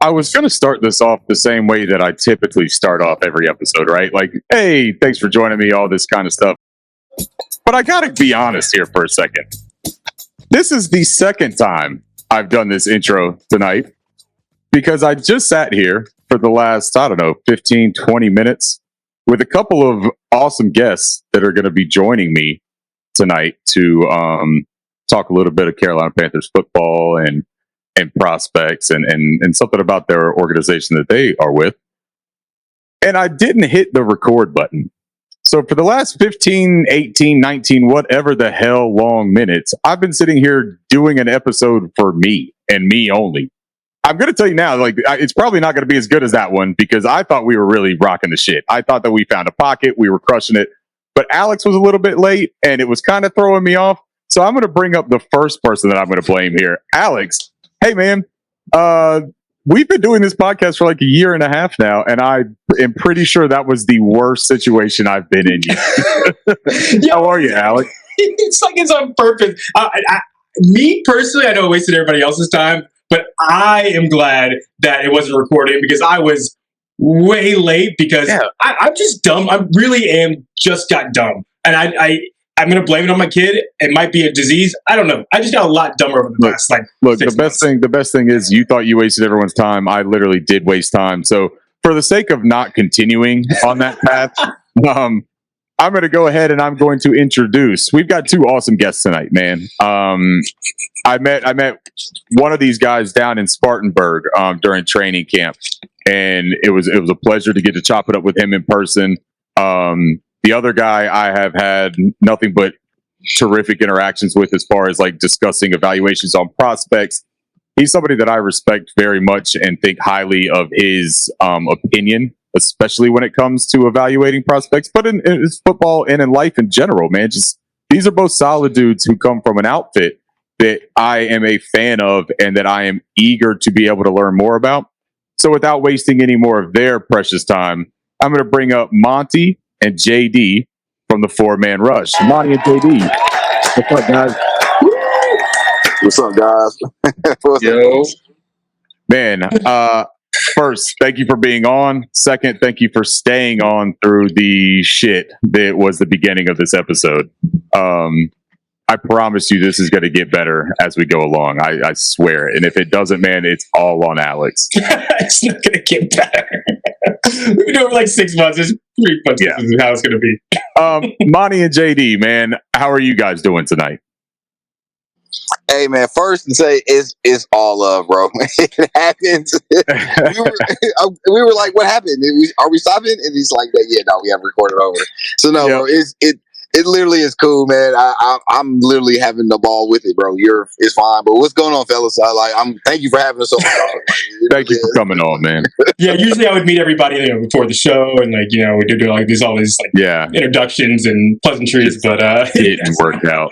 I was going to start this off the same way that I typically start off every episode, right? Like, hey, thanks for joining me, all this kind of stuff. But I got to be honest here for a second. This is the second time I've done this intro tonight because I just sat here for the last, 15, 20 minutes with a couple of awesome guests that are going to be joining me tonight to talk a little bit of Carolina Panthers football and prospects and something about their organization that they are with. And I didn't hit the record button. So for the last 15, 18, 19, whatever the hell long minutes, I've been sitting here doing an episode for me and me only. I'm going to tell you now, it's probably not going to be as good as that one because I thought we were really rocking the shit. I thought that we found a pocket. We were crushing it. But Alex was a little bit late and it was kind of throwing me off. So I'm going to bring up the first person that I'm going to blame here. Alex, hey, man, we've been doing this podcast for like a year and a half now, and I am pretty sure that was the worst situation I've been in yet. How are you, Alex? It's like it's on purpose. Me personally, I know it wasted everybody else's time, but I am glad that it wasn't recorded because I was way late because I'm just dumb. I really am just got dumb. And I'm going to blame it on my kid. It might be a disease. I don't know. I just got a lot dumber over the last Look, the best thing is you thought you wasted everyone's time. I literally did waste time. So for the sake of not continuing on that path, I'm going to go ahead and I'm going to introduce. We've got two awesome guests tonight, man. I met one of these guys down in Spartanburg during training camp, and it was a pleasure to get to chop it up with him in person. The other guy I have had nothing but terrific interactions with as far as like discussing evaluations on prospects. He's somebody that I respect very much and think highly of his opinion, especially when it comes to evaluating prospects, but in football and in life in general, man. Just these are both solid dudes who come from an outfit that I am a fan of and that I am eager to be able to learn more about. So without wasting any more of their precious time, I'm going to bring up Monty and JD from the 4-Man Rush. Monty and JD. What's up, guys? What's up, guys? Yo. Man, first, thank you for being on. Second, thank you for staying on through the shit that was the beginning of this episode. I promise you this is going to get better as we go along. I swear it. And if it doesn't, man, it's all on Alex. It's not going to get better. We've been doing it for like 6 months. It's pretty much this is how it's going to be. Monty and JD, man, how are you guys doing tonight? Hey, man, first to say it's all love, bro. It happens. we were like, what happened? Are we stopping? And he's like, yeah, no, we have recorded over. So no, bro, it literally is cool, man. I'm literally having the ball with it, bro. It's fine. But what's going on, fellas? Thank you for having us on. Thank you for coming on, man. Yeah, usually I would meet everybody before the show, and we do all these introductions and pleasantries, but it didn't work out.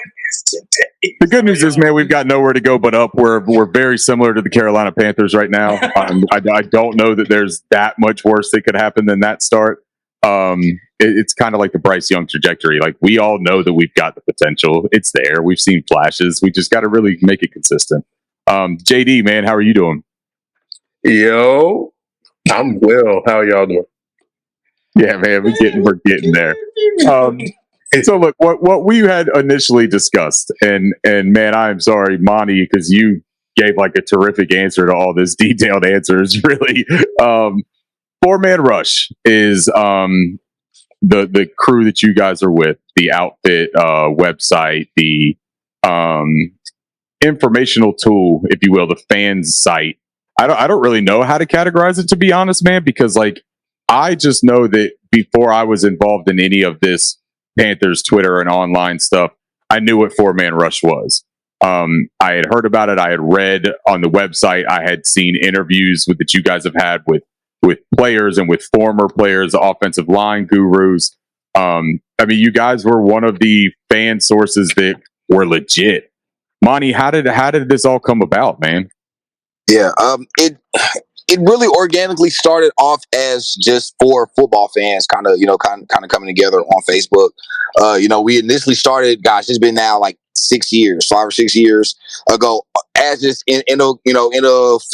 The good news is, man, we've got nowhere to go but up. We're very similar to the Carolina Panthers right now. I don't know that there's that much worse that could happen than that start. It's kind of like the Bryce Young trajectory. Like, we all know that we've got the potential. It's there. We've seen flashes. We just got to really make it consistent. JD, man, how are you doing? Yo, I'm well. How are y'all doing? Yeah, man, we're getting there. So look, what we had initially discussed, and man, I'm sorry, Monty, because you gave like a terrific answer to all this detailed answers. Really, 4-Man Rush is the crew that you guys are with, the outfit, website, the informational tool, if you will, the fans site. I don't really know how to categorize it, to be honest, man, because like I just know that before I was involved in any of this Panthers Twitter and online stuff, I knew what 4-Man Rush was. I had heard about it. I had read on the website. I had seen interviews that you guys have had with players and with former players, offensive line gurus. I mean, you guys were one of the fan sources that were legit. Monty, how did this all come about, man? Yeah, it really organically started off as just for football fans, kind of coming together on Facebook. We initially started. Gosh, it's been now like 5 or 6 years ago, as just in a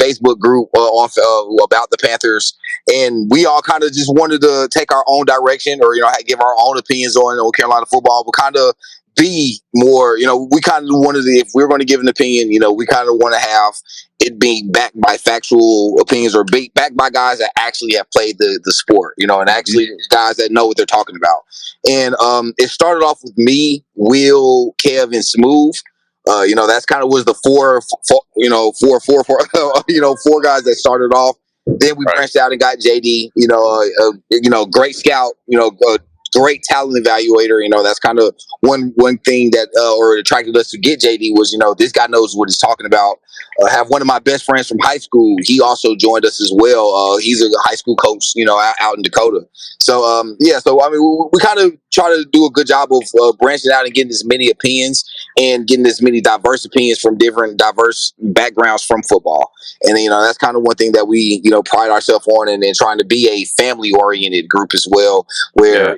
Facebook group about the Panthers, and we all kind of just wanted to take our own direction, or give our own opinions on Carolina football, but kind of be more, we kind of wanted to, if we were going to give an opinion, we kind of want to have it being backed by factual opinions, or be backed by guys that actually have played the sport, and actually guys that know what they're talking about. And it started off with me, Will, Kev, and Smooth. That's kind of was the four guys that started off. Then we branched out and got JD, great scout, great talent evaluator. That's kind of one thing that or attracted us to get JD was, this guy knows what he's talking about. Have one of my best friends from high school. He also joined us as well. He's a high school coach, out in Dakota. So so I mean, we kind of try to do a good job of branching out and getting as many opinions and getting as many diverse opinions from different diverse backgrounds from football. And that's kind of one thing that we pride ourselves on, and trying to be a family oriented group as well, where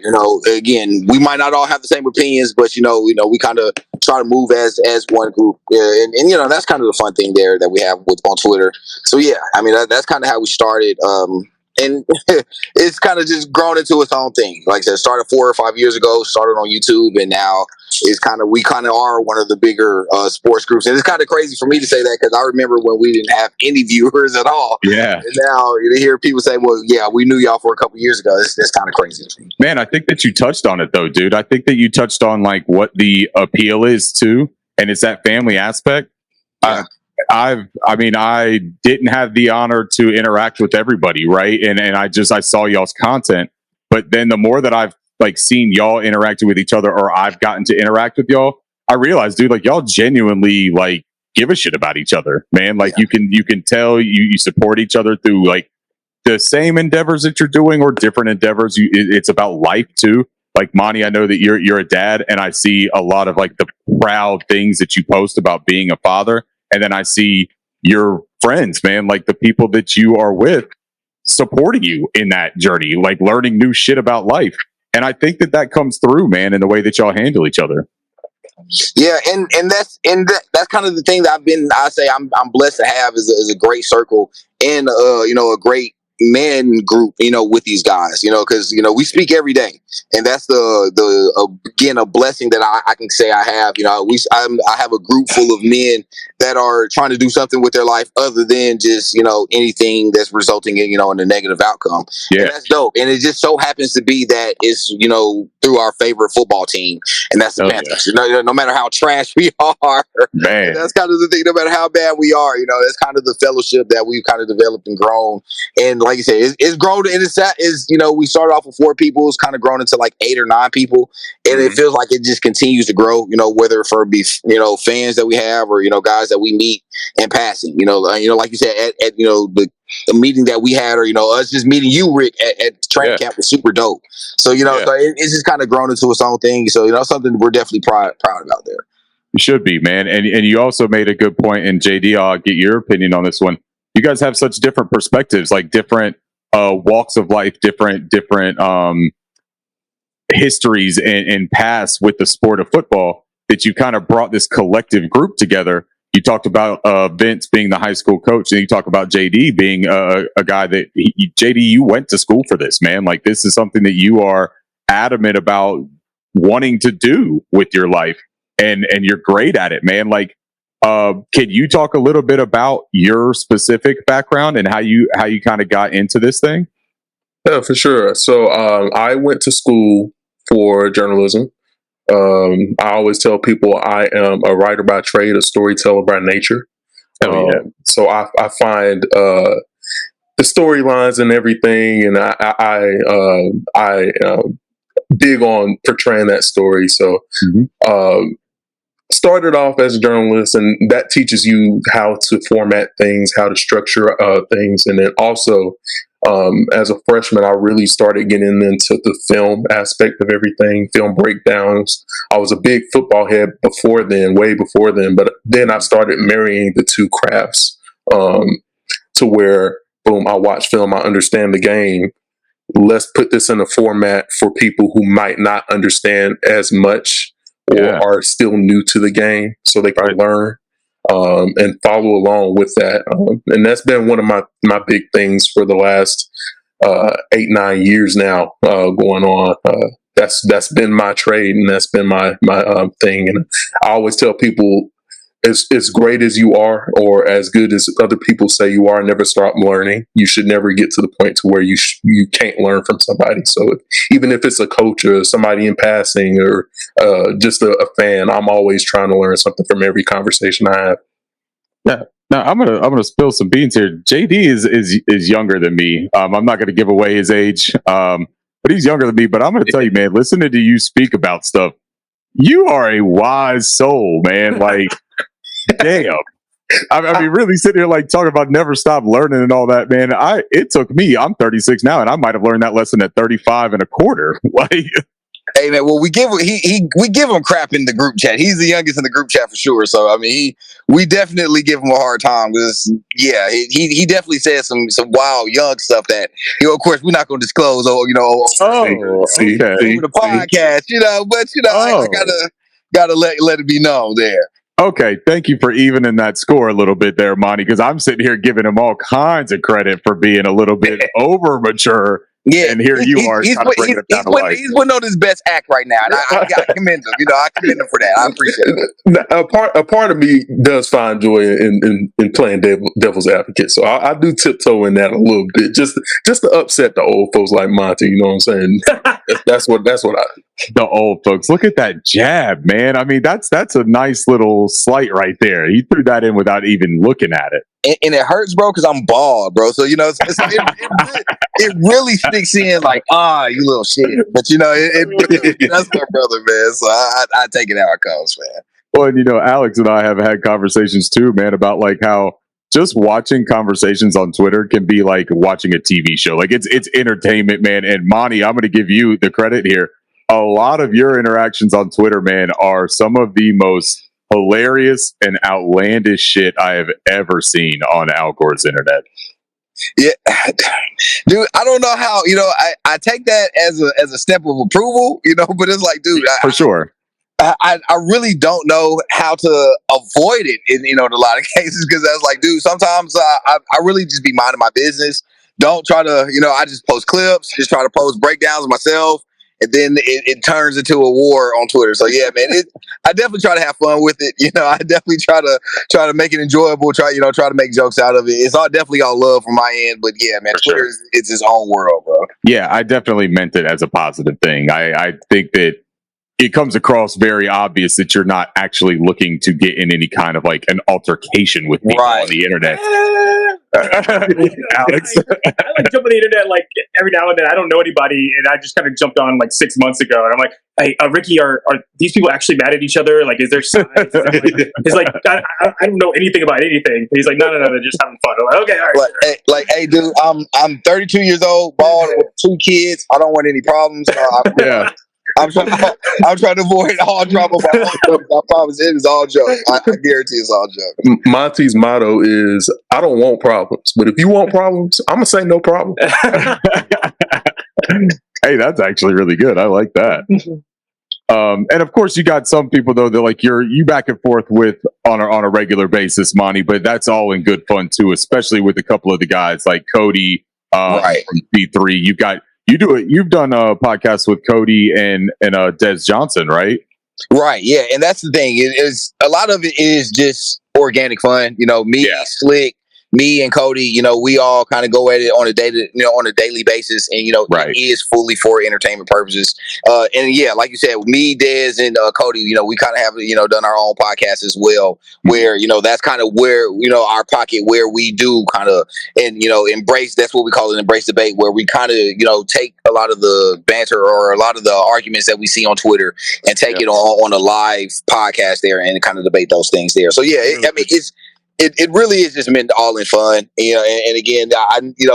again, we might not all have the same opinions, but we kind of try to move as one group, and that's kind of the fun thing there that we have on Twitter. So yeah, I mean that's kind of how we started, and it's kind of just grown into its own thing. Like I said, started 4 or 5 years ago, started on YouTube, and now we kind of are one of the bigger sports groups. And it's kind of crazy for me to say that, because I remember when we didn't have any viewers at all. Yeah. And now you hear people say, well, yeah, we knew y'all for a couple years ago. It's kind of crazy. Man, I think that you touched on it though, dude. I think that you touched on like what the appeal is too, and it's that family aspect. Yeah. I didn't have the honor to interact with everybody, right? And I saw y'all's content, but then the more that I've like seen y'all interacting with each other, or I've gotten to interact with y'all, I realized, dude, like y'all genuinely like give a shit about each other, man. Like you can tell you support each other through like the same endeavors that you're doing or different endeavors. It's about life too. Like Monty, I know that you're a dad, and I see a lot of like the proud things that you post about being a father. And then I see your friends, man, like the people that you are with supporting you in that journey, like learning new shit about life. And I think that comes through, man, in the way that y'all handle each other. Yeah, and that's kind of the thing that I'm blessed to have is a great circle, and a great man group, with these guys, because we speak every day, and that's again a blessing that I can say I have. I have a group full of men that are trying to do something with their life other than just anything that's resulting in in a negative outcome. Yeah, and that's dope. And it just so happens to be that it's through our favorite football team, and that's the Panthers. Yeah. No matter how trash we are, man, that's kind of the thing. No matter how bad we are, that's kind of the fellowship that we've kind of developed and grown. And like you said, it's grown, and we started off with 4 people. It's kind of grown into like 8 or 9 people, and it feels like it just continues to grow. Whether for fans that we have, or guys that we meet in passing. Like you said, at the meeting that we had, or us just meeting you, Rick, at training camp was super dope. So so it's just kind of grown into its own thing. So something we're definitely proud about there. You should be, man. And you also made a good point. And JD, I'll get your opinion on this one. You guys have such different perspectives, like different walks of life, different histories and paths with the sport of football, that you kind of brought this collective group together. You talked about Vince being the high school coach, and you talk about JD being a guy that JD, you went to school for this, man. Like this is something that you are adamant about wanting to do with your life, and you're great at it, man. Like, can you talk a little bit about your specific background and how you kind of got into this thing? Yeah, for sure. So I went to school for journalism. I always tell people I am a writer by trade, a storyteller by nature. So I find the storylines and everything, and I dig on portraying that story. So started off as a journalist, and that teaches you how to format things, how to structure things, and then also as a freshman, I really started getting into the film aspect of everything, film breakdowns. I was a big football head before then, way before then, but then I started marrying the two crafts to where boom, I watch film, I understand the game. Let's put this in a format for people who might not understand as much or are still new to the game, so they can learn and follow along with that. And that's been one of my big things for the last 8-9 years now going on. That's been my trade, and that's been my thing. And I always tell people, as great as you are, or as good as other people say you are, never stop learning. You should never get to the point to where you can't learn from somebody. So even if it's a coach or somebody in passing or just a fan, I'm always trying to learn something from every conversation I have. Yeah. Now I'm gonna spill some beans here. JD is younger than me. I'm not gonna give away his age, but he's younger than me. But I'm gonna tell you, man, listening to you speak about stuff, you are a wise soul, man. Like, damn. I mean, really sitting here like talking about never stop learning and all that, man. It took me. I'm 36 now, and I might have learned that lesson at 35 and a quarter. Like, hey man, well we give him crap in the group chat. He's the youngest in the group chat for sure. So I mean, we definitely give him a hard time because he definitely said some wild young stuff that of course we're not going to disclose. Over the podcast, But I gotta let it be known there. Okay, thank you for evening that score a little bit there, Monty, because I'm sitting here giving him all kinds of credit for being a little bit over mature. Yeah, and here you are. He's putting on his best act right now, and I commend him. I commend him for that. I appreciate it. A part of me does find joy in playing devil's advocate, so I do tiptoe in that a little bit, just to upset the old folks like Monty. You know what I'm saying? That's what I. The old folks. Look at that jab, man. I mean, that's a nice little slight right there. He threw that in without even looking at it. And it hurts, bro, because I'm bald, bro. So it really sticks in like, you little shit. But that's my brother, man. So I take it how it comes, man. Well, and Alex and I have had conversations too, man, about like how just watching conversations on Twitter can be like watching a TV show. Like it's entertainment, man. And Monty, I'm going to give you the credit here. A lot of your interactions on Twitter, man, are some of the most hilarious and outlandish shit I have ever seen on Alcor's internet. Yeah, dude, I don't know how, I take that as a step of approval, but it's like, dude, for sure. I really don't know how to avoid it in a lot of cases, because I was like, dude, sometimes I really just be minding my business. Don't try to, I just post clips, just try to post breakdowns of myself. And then it turns into a war on Twitter. So yeah, man, I definitely try to have fun with it. I definitely try to make it enjoyable. Try to make jokes out of it. It's definitely all love from my end. But yeah, man, Twitter it's its own world, bro. Yeah, I definitely meant it as a positive thing. I think that it comes across very obvious that you're not actually looking to get in any kind of like an altercation with people on the internet. Alex, I like jump on the internet like every now and then. I don't know anybody, and I just kind of jumped on like 6 months ago, and I'm like, "Hey, Ricky, are these people actually mad at each other? Like, is there signs?" He's like, I don't know anything about anything. He's like, no, they're just having fun. I'm like, okay, all right. Hey, dude, I'm 32 years old, bald with 2 kids. I don't want any problems. I'm trying to avoid all trouble. I promise it is all jokes. I guarantee it's all jokes. Monty's motto is, I don't want problems, but if you want problems, I'm going to say no problem. Hey, that's actually really good. I like that. And of course, you got some people though that like you back and forth with on a regular basis, Monty. But that's all in good fun too, especially with a couple of the guys like Cody from B3. You've done a podcast with Cody and Des Johnson, right? Right. Yeah, and that's the thing. It is a lot of it is just organic fun. Slick, me and Cody, we all kind of go at it on a daily basis, and it is fully for entertainment purposes. And yeah, like you said, me, Dez, and Cody, we kind of have done our own podcast as well, where that's kind of where our pocket where we do kind of embrace. That's what we call it, embrace debate, where we kind of take a lot of the banter or a lot of the arguments that we see on Twitter and take it on a live podcast there and kind of debate those things there. So yeah, It really is just meant all in fun, and again,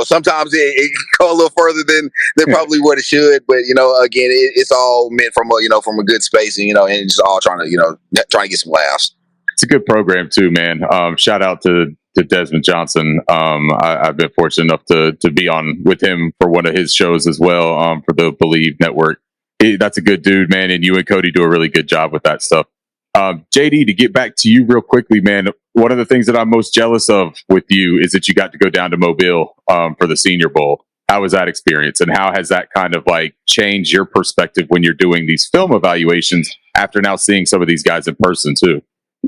sometimes it can go a little further than probably what it should, but again, it's all meant from a good space, and just all trying to get some laughs. It's a good program too, man. Shout out to to Desmond Johnson. I've been fortunate enough to be on with him for one of his shows as well, for the Believe Network. That's a good dude, man, and you and Cody do a really good job with that stuff. JD, to get back to you real quickly, man, one of the things that I'm most jealous of with you is that you got to go down to Mobile for the Senior Bowl. How was that experience, and how has that kind of like changed your perspective when you're doing these film evaluations after now seeing some of these guys in person too?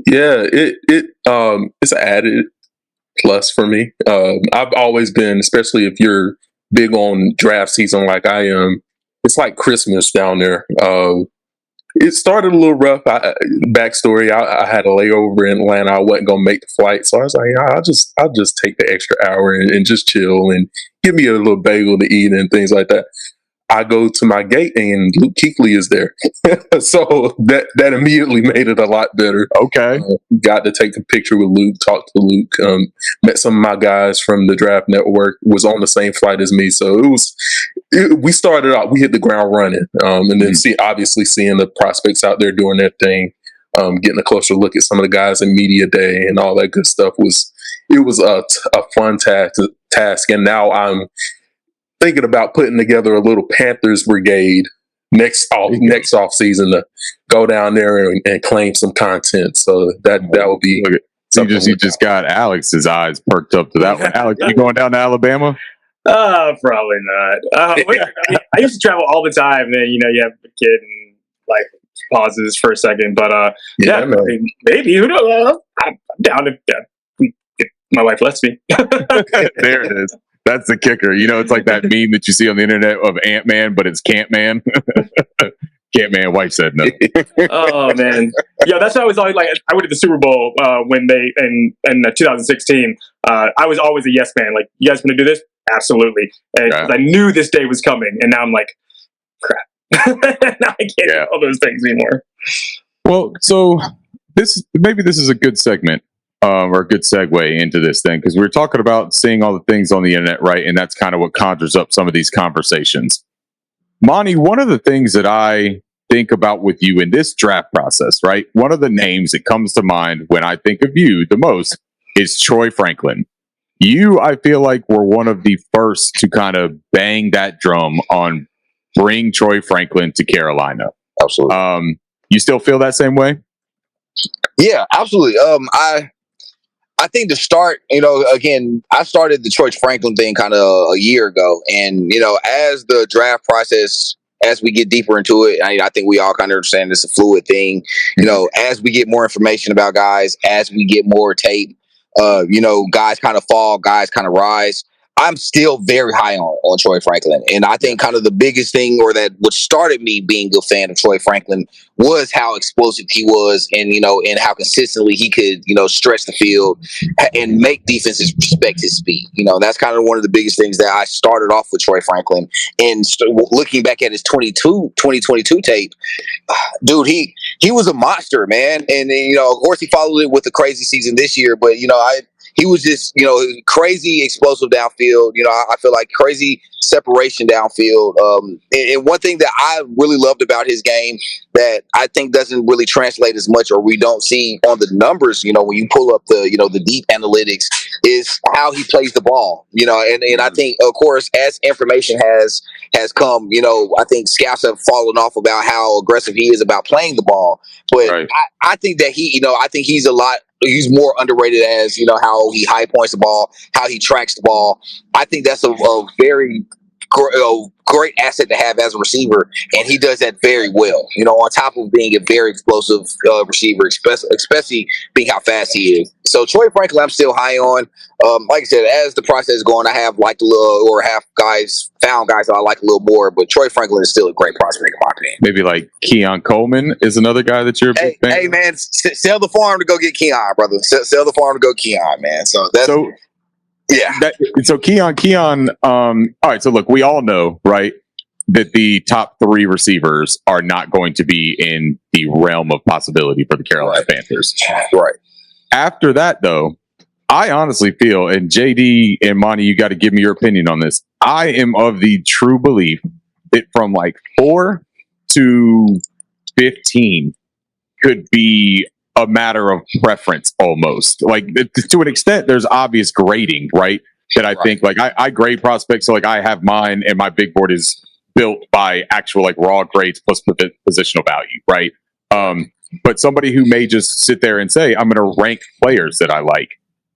Yeah, it's an added plus for me. I've always been, especially if you're big on draft season like I am, it's like Christmas down there. It started a little rough. Backstory: I had a layover in Atlanta. I wasn't gonna make the flight, so I was like, I'll just take the extra hour and just chill and give me a little bagel to eat and things like that. I go to my gate and Luke Kuechly is there, so that immediately made it a lot better. Okay, got to take a picture with Luke, talk to Luke, met some of my guys from the Draft Network. Was on the same flight as me, so we started out. We hit the ground running, and then obviously seeing the prospects out there doing their thing, getting a closer look at some of the guys in media day and all that good stuff was a fun task. And now I'm thinking about putting together a little Panthers brigade next off season to go down there and claim some content. So that will be. You just got Alex's eyes perked up to that one. Alex, you going down to Alabama? Probably not. I used to travel all the time. And then you have a kid and like pauses for a second. But maybe who knows? I'm down if my wife lets me. There it is. That's the kicker. It's like that meme that you see on the internet of Ant-Man, but it's Can't-Man. Can't-Man, wife said no. Oh, man. Yeah, that's why I was always like, I went to the Super Bowl when they, in 2016, I was always a yes man. Like, you guys want to do this? Absolutely. And I knew this day was coming. And now I'm like, crap. Now I can't do all those things anymore. Well, so this is a good segment. Or a good segue into this thing, because we were talking about seeing all the things on the internet, right? And that's kind of what conjures up some of these conversations. Monty, one of the things that I think about with you in this draft process, right? One of the names that comes to mind when I think of you the most is Troy Franklin. You, I feel like, were one of the first to kind of bang that drum on bring Troy Franklin to Carolina. Absolutely. You still feel that same way? Yeah, absolutely. I think to start, again, I started the Troy Franklin thing kind of a year ago. And, as the draft process, as we get deeper into it, I think we all kind of understand it's a fluid thing. As we get more information about guys, as we get more tape, guys kind of fall, guys kind of rise. I'm still very high on Troy Franklin. And I think kind of the biggest thing, or that what started me being a fan of Troy Franklin, was how explosive he was, and and how consistently he could stretch the field and make defenses respect his speed. That's kind of one of the biggest things that I started off with Troy Franklin. And looking back at his 2022 tape, dude, he was a monster, man. And of course he followed it with a crazy season this year, but he was just, crazy explosive downfield. I feel like crazy separation downfield. And one thing that I really loved about his game that I think doesn't really translate as much, or we don't see on the numbers, when you pull up the deep analytics, is how he plays the ball. And I think, of course, as information has come, I think scouts have fallen off about how aggressive he is about playing the ball. But I think that I think he's more underrated as, how he high points the ball, how he tracks the ball. I think that's a very great asset to have as a receiver, and he does that very well. On top of being a very explosive receiver, especially being how fast he is. So Troy Franklin, I'm still high on. Like I said, as the process is going, I have liked a little, or have found guys that I like a little more. But Troy Franklin is still a great prospect in my opinion. Maybe like Keon Coleman is another guy that you're a big fan. Hey man, sell the farm to go get Keon, brother. Sell the farm to go Keon, man. So that's. Yeah. So Keon. All right. So look, we all know, right, that the top three receivers are not going to be in the realm of possibility for the Carolina Panthers. Right. After that, though, I honestly feel, and JD and Monty, you got to give me your opinion on this. I am of the true belief that from like 4 to 15 could be a matter of preference almost. Like to an extent, there's obvious grading, right? That I think like I grade prospects. So like I have mine and my big board is built by actual like raw grades plus positional value, right? But somebody who may just sit there and say, I'm going to rank players that I like.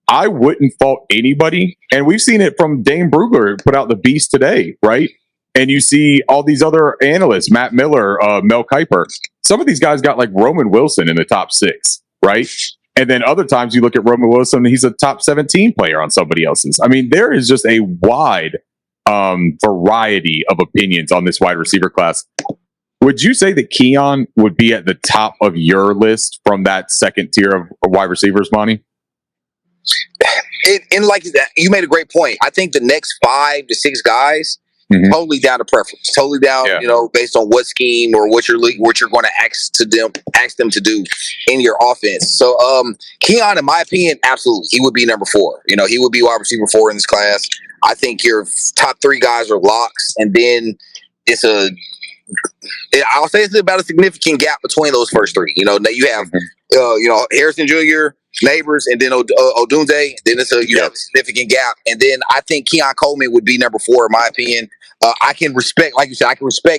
I wouldn't fault anybody. And we've seen it from Dane Brugler put out the Beast today, right? And you see all these other analysts, Matt Miller, Mel Kiper. Some of these guys got like Roman Wilson in the top 6, right? And then other times you look at Roman Wilson, and he's a top 17 player on somebody else's. I mean, there is just a wide variety of opinions on this wide receiver class. Would you say that Keon would be at the top of your list from that second tier of wide receivers, Monty? And like that, you made a great point. I think the next 5 to 6 guys, totally down to preference, totally down, based on what scheme or what you're going to ask them to do in your offense. So, Keon, in my opinion, absolutely, he would be number 4. He would be wide receiver 4 in this class. I think your top 3 guys are locks, and then I'll say it's about a significant gap between those first 3. Now you have, Harrison Jr., Neighbors, and then Odunze. Then you have a significant gap, and then I think Keon Coleman would be number 4 in my opinion. I can respect, like you said,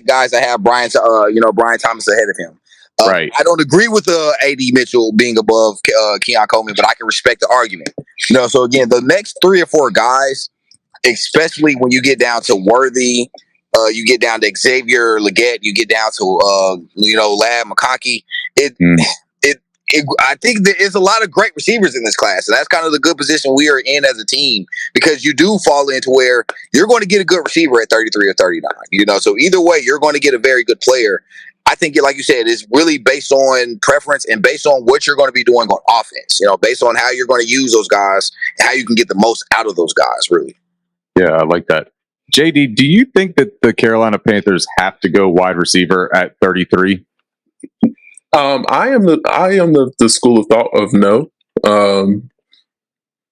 guys that have Brian Thomas ahead of him. Right. I don't agree with AD Mitchell being above Keon Coleman, but I can respect the argument. So again, the next 3 or 4 guys, especially when you get down to Worthy, you get down to Xavier Legette, you get down to Lab McConkey. I think there is a lot of great receivers in this class, and that's kind of the good position we are in as a team, because you do fall into where you're going to get a good receiver at 33 or 39. So either way, you're going to get a very good player. I think, like you said, it's really based on preference and based on what you're going to be doing on offense. Based on how you're going to use those guys and how you can get the most out of those guys. Really. Yeah, I like that. JD, do you think that the Carolina Panthers have to go wide receiver at 33? I am the school of thought of no.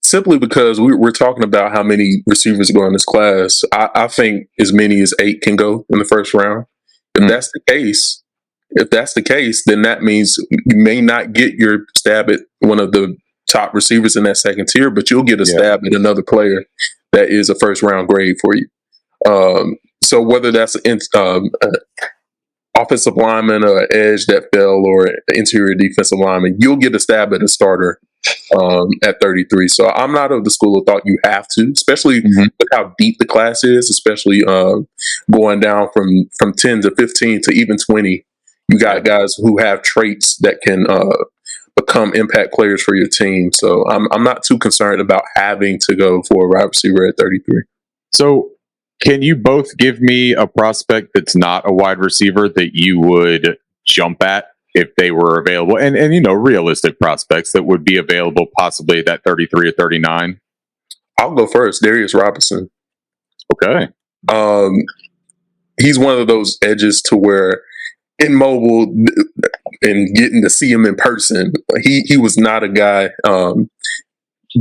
Simply because we're talking about how many receivers go in this class. I think as many as 8 can go in the first round. If that's the case, then that means you may not get your stab at one of the top receivers in that second tier, but you'll get a stab at another player that is a first round grade for you. So whether that's offensive lineman or an edge that fell or an interior defensive lineman, you'll get a stab at a starter at 33. So I'm not of the school of thought you have to, especially with how deep the class is, especially going down from 10 to 15 to even 20. You got guys who have traits that can become impact players for your team. So I'm not too concerned about having to go for a wide receiver at 33. So can you both give me a prospect that's not a wide receiver that you would jump at if they were available? And realistic prospects that would be available possibly at that 33 or 39? I'll go first. Darius Robinson. Okay. He's one of those edges to where in mobile and getting to see him in person, he was not a guy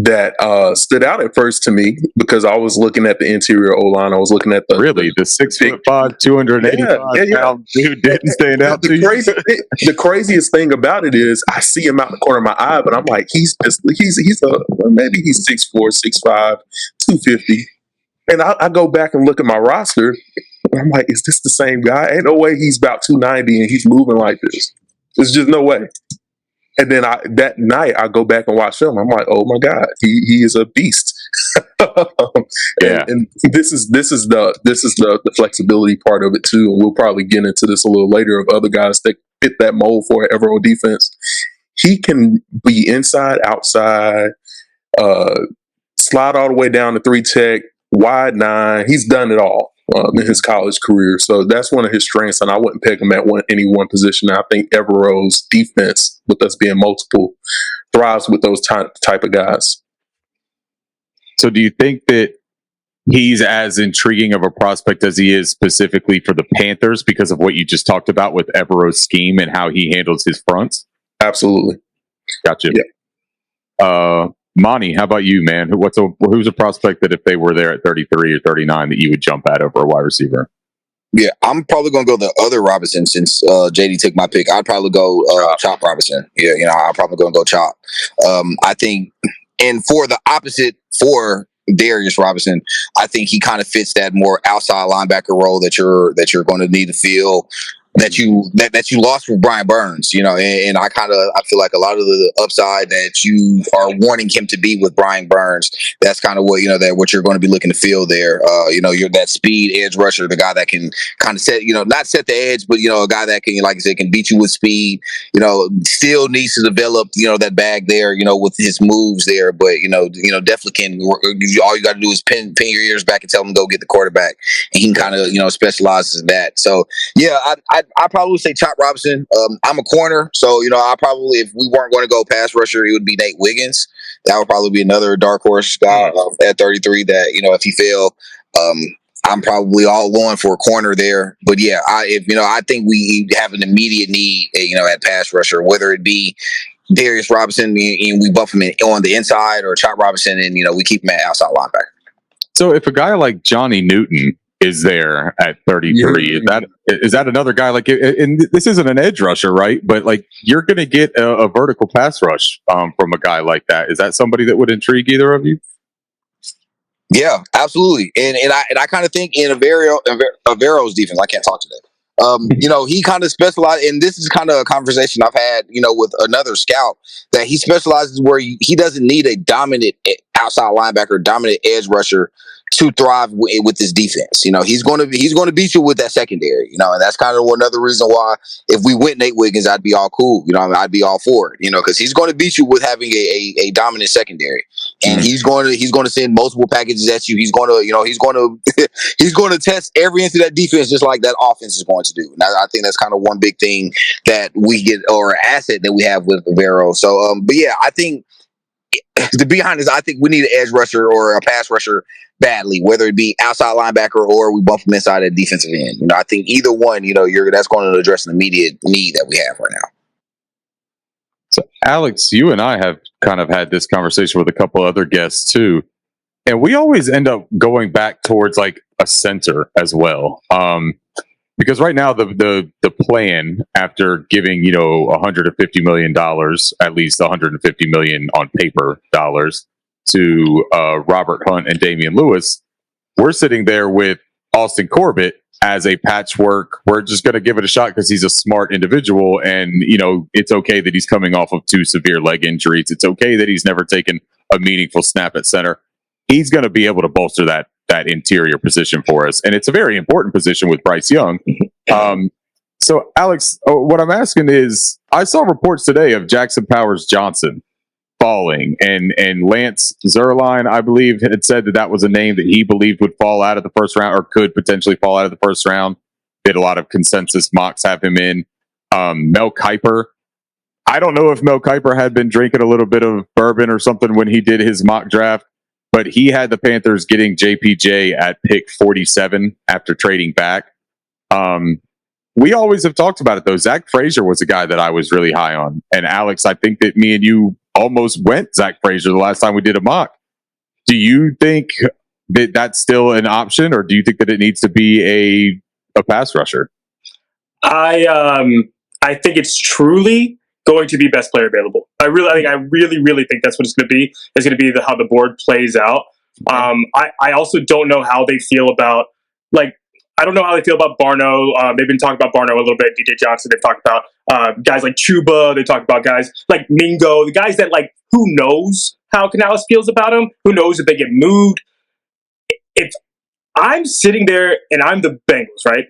that stood out at first to me, because I was looking at the interior O-line. I was looking at the 6'5", 285 pound dude didn't stand out to you. The craziest thing about it is I see him out the corner of my eye, but I'm like, maybe he's 6'4", 6'5", 250. And I go back and look at my roster, and I'm like, is this the same guy? Ain't no way he's about 290 and he's moving like this. There's just no way. And then that night I go back and watch film. I'm like, oh my God, he is a beast. And this is the flexibility part of it too. And we'll probably get into this a little later of other guys that fit that mold for an Evero defense. He can be inside, outside, slide all the way down to 3 tech, wide 9. He's done it all in his college career. So that's one of his strengths, and I wouldn't peg him at any one position. I think Evero's defense, with us being multiple, thrives with those type of guys. So do you think that he's as intriguing of a prospect as he is specifically for the Panthers because of what you just talked about with Evero's scheme and how he handles his fronts? Absolutely. Gotcha. Yeah. Monty, how about you, man? Who's a prospect that if they were there at 33 or 39 that you would jump at over a wide receiver? Yeah, I'm probably gonna go the other Robinson since JD took my pick. I'd probably go Chop Robinson. Yeah, I'm probably gonna go Chop. I think, and for the opposite for Darius Robinson, I think he kind of fits that more outside linebacker role that you're going to need to fill. That you lost with Brian Burns, and I feel like a lot of the upside that you are wanting him to be with Brian Burns, that's kind of what what you're going to be looking to fill there. You're that speed edge rusher, the guy that can kind of set, not set the edge, but a guy that can, like I said, can beat you with speed. Still needs to develop, that bag there, with his moves there, but definitely can. All you got to do is pin your ears back and tell him to go get the quarterback, and he can kind of specializes in that. So yeah, I probably would say Chop Robinson. I'm a corner, so I probably, if we weren't going to go pass rusher, it would be Nate Wiggins. That would probably be another dark horse guy at 33. That if he fail, I'm probably all going for a corner there. But yeah, I think we have an immediate need, at pass rusher, whether it be Darius Robinson and we buff him on the inside, or Chop Robinson and we keep him at outside linebacker. So if a guy like Johnny Newton is there at 33, is that another guy like? And this isn't an edge rusher, right? But like you're going to get a vertical pass rush from a guy like that. Is that somebody that would intrigue either of you? Yeah, absolutely. And I kind of think in Avero's defense, I can't talk today. He kind of specialized, and this is kind of a conversation I've had, with another scout, that he specializes where he doesn't need a dominant outside linebacker, dominant edge rusher to thrive with his defense. He's going to beat you with that secondary. And that's kind of another reason why if we went Nate Wiggins, I'd be all cool. I'd be all for it. Because he's going to beat you with having a dominant secondary, and he's going to send multiple packages at you. He's going to he's going to test every inch of that defense just like that offense is going to do. And I think that's kind of one big thing that we get, or asset that we have with Avero. So, but yeah, I think, to be honest, I think we need an edge rusher or a pass rusher badly, whether it be outside linebacker or we bump him inside at defensive end. I think either one, that's going to address an immediate need that we have right now. So, Alex, you and I have kind of had this conversation with a couple other guests too, and we always end up going back towards like a center as well. Because right now the plan, after giving $150 million, at least $150 million on paper dollars, to Robert Hunt and Damian Lewis, we're sitting there with Austin Corbett as a patchwork. We're just going to give it a shot because he's a smart individual, and it's okay that he's coming off of 2 severe leg injuries. It's okay that he's never taken a meaningful snap at center. He's going to be able to bolster that interior position for us, and it's a very important position with Bryce Young. So, Alex, what I'm asking is, I saw reports today of Jackson Powers Johnson falling, and Lance Zierlein, I believe, had said that was a name that he believed would fall out of the first round, or could potentially fall out of the first round. Did a lot of consensus mocks have him in. Mel Kiper, I don't know if Mel Kiper had been drinking a little bit of bourbon or something when he did his mock draft, but he had the Panthers getting JPJ at pick 47 after trading back. We always have talked about it, though. Zach Frazier was a guy that I was really high on. And Alex, I think that me and you almost went Zach Frazier the last time we did a mock. Do you think that that's still an option, or do you think that it needs to be a pass rusher? I think it's truly going to be best player available. I really think that's what it's going to be. It's going to be how the board plays out. I also don't know how they feel about, I don't know how they feel about Barno. They've been talking about Barno a little bit. DJ Johnson, they've talked about guys like Chuba. They talk about guys like Mingo, the guys that, who knows how Canales feels about them? Who knows if they get moved? If I'm sitting there and I'm the Bengals, right?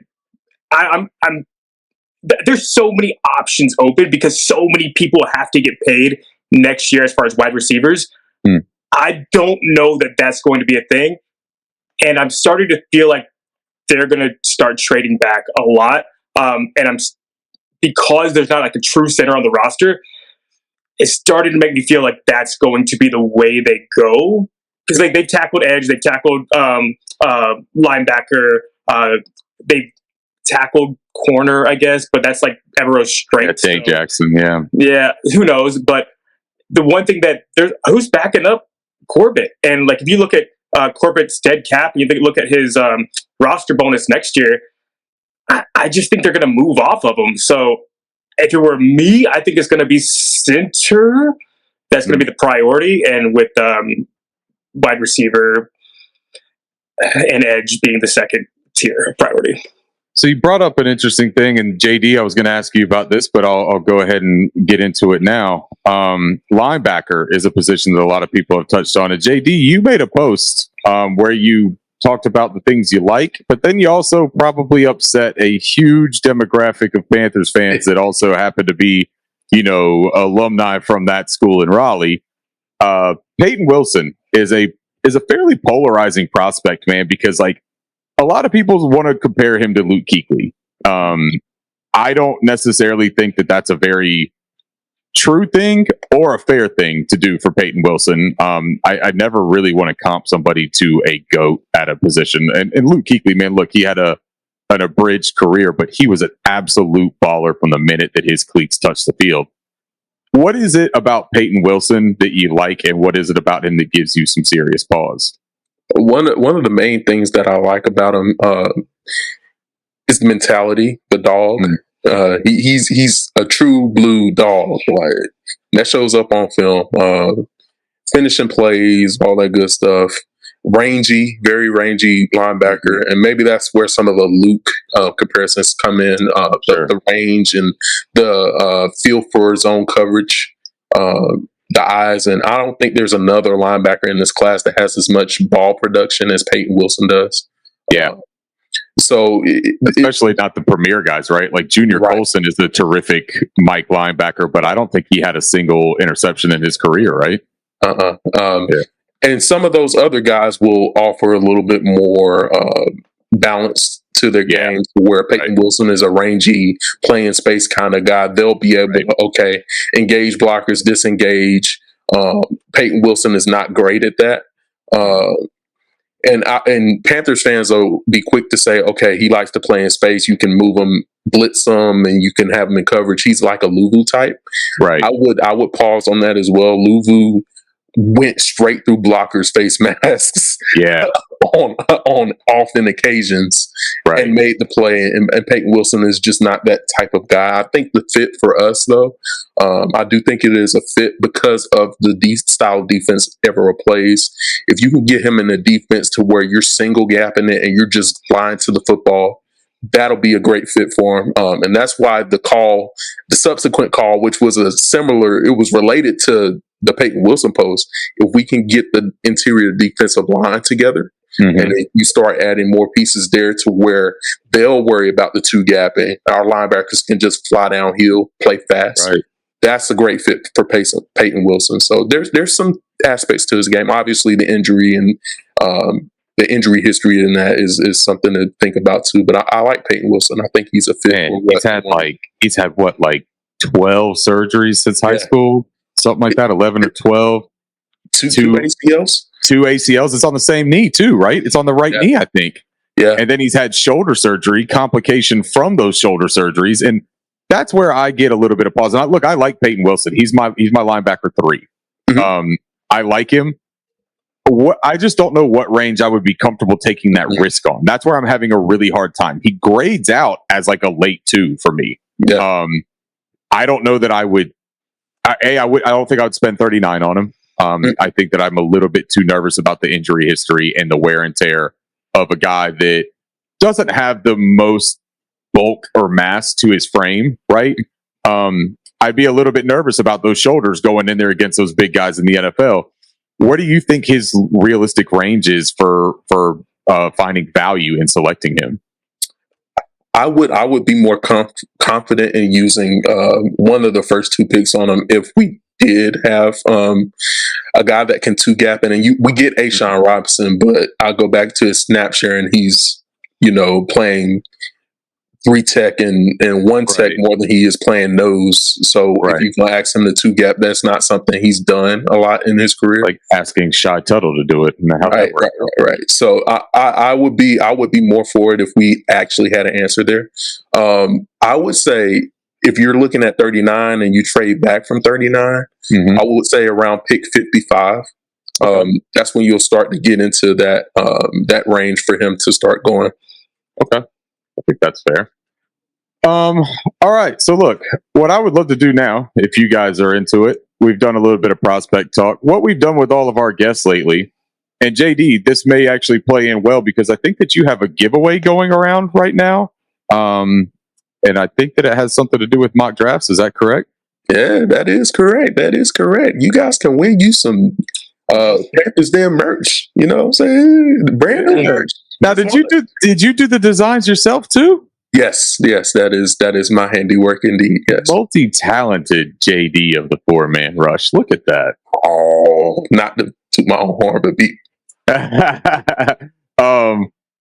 There's so many options open because so many people have to get paid next year as far as wide receivers. I don't know that that's going to be a thing. And I'm starting to feel like they're going to start trading back a lot. Because there's not a true center on the roster, it's starting to make me feel like that's going to be the way they go. Because they tackled edge, they tackled linebacker, they tackled corner, I guess, but that's Evero's strength. That's Jackson, yeah. Yeah, who knows? But the one thing that who's backing up Corbett? And if you look at Corbett's dead cap, and you look at his roster bonus next year, I just think they're going to move off of him. So if it were me, I think it's going to be center. That's going to be the priority, and with wide receiver and edge being the second tier priority. So you brought up an interesting thing, and JD, I was going to ask you about this, but I'll go ahead and get into it now. Linebacker is a position that a lot of people have touched on. And JD, you made a post where you talked about the things you like, but then you also probably upset a huge demographic of Panthers fans that also happen to be, alumni from that school in Raleigh. Peyton Wilson is a fairly polarizing prospect, man, because a lot of people want to compare him to Luke Kuechly. I don't necessarily think that that's a very true thing or a fair thing to do for Peyton Wilson. I never really want to comp somebody to a GOAT at a position. And Luke Kuechly, man, look, he had an abridged career, but he was an absolute baller from the minute that his cleats touched the field. What is it about Peyton Wilson that you like, and what is it about him that gives you some serious pause? One of the main things that I like about him is the mentality, the dog. He's a true blue dog. Like, that shows up on film. Finishing plays, all that good stuff. Rangy, very rangy linebacker, and maybe that's where some of the Luke comparisons come in. The range and the feel for zone coverage. The eyes, and I don't think there's another linebacker in this class that has as much ball production as Peyton Wilson does. Yeah. Especially not the premier guys, right? Like Junior Colson is a terrific Mike linebacker, but I don't think he had a single interception in his career, right? And some of those other guys will offer a little bit more balance to their game, where Peyton Wilson is a rangy, playing space kind of guy. They'll be able to, engage blockers, disengage. Peyton Wilson is not great at that. And Panthers fans will be quick to say, okay, he likes to play in space. You can move him, blitz him, and you can have him in coverage. He's like a Luvu type. Right. I would pause on that as well. Luvu went straight through blockers' face masks. Yeah. on often occasions, and made the play. And Peyton Wilson is just not that type of guy. I think the fit for us, though, I do think it is a fit because of the style of defense Evero plays. If you can get him in a defense to where you're single gapping it and you're just flying to the football, that'll be a great fit for him. And that's why the subsequent call, which was it was related to the Peyton Wilson post. If we can get the interior defensive line together, and then you start adding more pieces there to where they'll worry about the two gapping, our linebackers can just fly downhill, play fast. Right. That's a great fit for Peyton Wilson. So there's some aspects to his game. Obviously, the injury and the injury history in that is something to think about too. But I like Peyton Wilson. I think he's a fit. Man, he's had 12 surgeries since high school, something like that, 11 or 12. Two ACLs. 2 ACLs. It's on the same knee too, right? It's on the right knee, I think. Yeah. And then he's had shoulder surgery, complication from those shoulder surgeries, and that's where I get a little bit of pause. And I like Peyton Wilson. He's my linebacker 3. I like him. I just don't know what range I would be comfortable taking that risk on. That's where I'm having a really hard time. He grades out as like a late 2 for me. Yeah. I don't know that I would. I don't think I would spend 39 on him. I think that I'm a little bit too nervous about the injury history and the wear and tear of a guy that doesn't have the most bulk or mass to his frame, right? I'd be a little bit nervous about those shoulders going in there against those big guys in the NFL. What do you think his realistic range is for finding value in selecting him? I would be more confident in using one of the first 2 picks on him if we did have a guy that can 2 gap in, and we get Ashawn Robinson, but I'll go back to his snap share, and he's playing 3 tech and 1 tech more than he is playing nose. So if you can ask him to 2 gap, that's not something he's done a lot in his career. Like asking Shy Tuttle to do it. Right. So I would be more for it if we actually had an answer there. I would say if you're looking at 39 and you trade back from 39, I would say around pick 55. That's when you'll start to get into that range for him to start going. Okay. I think that's fair. All right. So look, what I would love to do now, if you guys are into it, we've done a little bit of prospect talk. What we've done with all of our guests lately, and JD, this may actually play in well because I think that you have a giveaway going around right now. And I think that it has something to do with mock drafts. Is that correct? Yeah, that is correct. That is correct. You guys can win you some Panthers Den merch. You know what I'm saying? Brand new merch. Now, did you do the designs yourself too? Yes, that is my handiwork indeed. Yes. Multi-talented JD of the 4-man rush. Look at that. Oh, not to toot my own horn, but beat.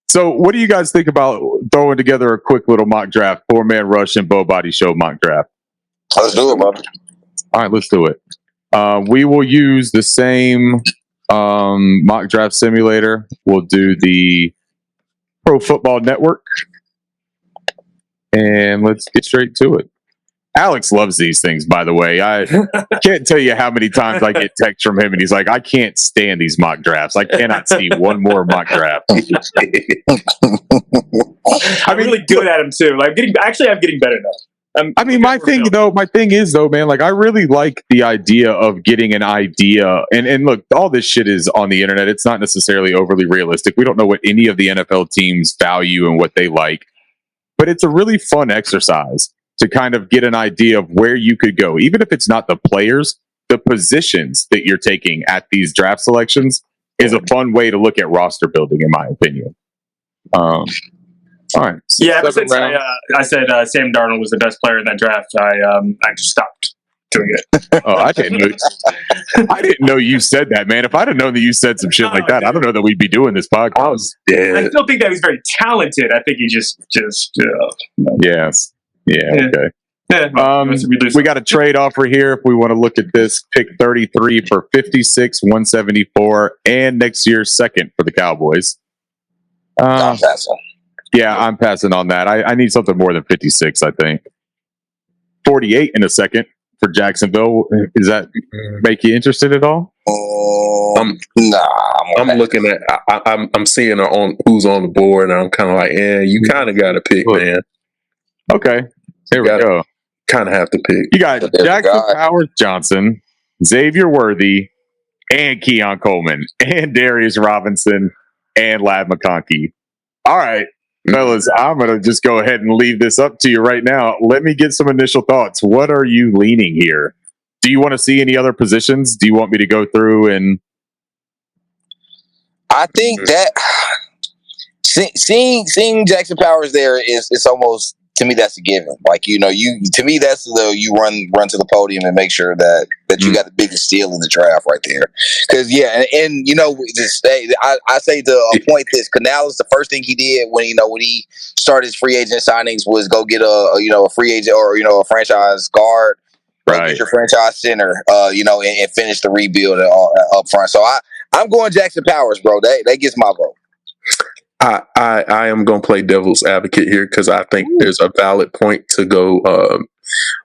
So what do you guys think about throwing together a quick little mock draft, 4-man rush and Bow Body Show mock draft? Let's do it, bro. All right, let's do it. We will use the same mock draft simulator. We'll do the Pro Football Network. And let's get straight to it. Alex loves these things, by the way. I can't tell you how many times I get texts from him, and he's like, I can't stand these mock drafts. I cannot see one more mock draft. I'm really good at them, too. Like, I'm getting better now. My thing is, man, like, I really like the idea of getting an idea. And look, all this shit is on the internet. It's not necessarily overly realistic. We don't know what any of the NFL teams value and what they like. But it's a really fun exercise to kind of get an idea of where you could go. Even if it's not the players, the positions that you're taking at these draft selections is a fun way to look at roster building, in my opinion. All right. So yeah, ever since I said Sam Darnold was the best player in that draft, I just stopped doing it. Oh, I didn't know you said that, man. If I'd have known that you said some shit like that, I don't know that we'd be doing this podcast. I still think that he's very talented. I think he just yes. Yeah, okay. Yeah, we got a trade offer here if we want to look at this. Pick 33 for 56, 174, and next year's second for the Cowboys. I'm passing. Yeah, I'm passing on that. I need something more than 56, I think. 48 in a second for Jacksonville. Does that make you interested at all? Nah. I'm looking at. I'm seeing on who's on the board, and I'm kind of like, you kind of got to pick, man. Okay, here we go. Kind of have to pick. You got Jackson Powers Johnson, Xavier Worthy, and Keon Coleman, and Darius Robinson, and Ladd McConkey. All right, fellas, I'm going to just go ahead and leave this up to you right now. Let me get some initial thoughts. What are you leaning here? Do you want to see any other positions? Do you want me to go through and... I think that seeing Jackson Powers there is almost, to me, that's a given. Like, to me, that's you run to the podium and make sure that you got the biggest steal in the draft right there. Because I say to a point this Canales, the first thing he did when he started his free agent signings was go get a free agent or a franchise guard. Right. Get your franchise center, and finish the rebuild up front. So I'm going Jackson Powers, bro. That gets my vote. I am going to play devil's advocate here because I think there's a valid point to go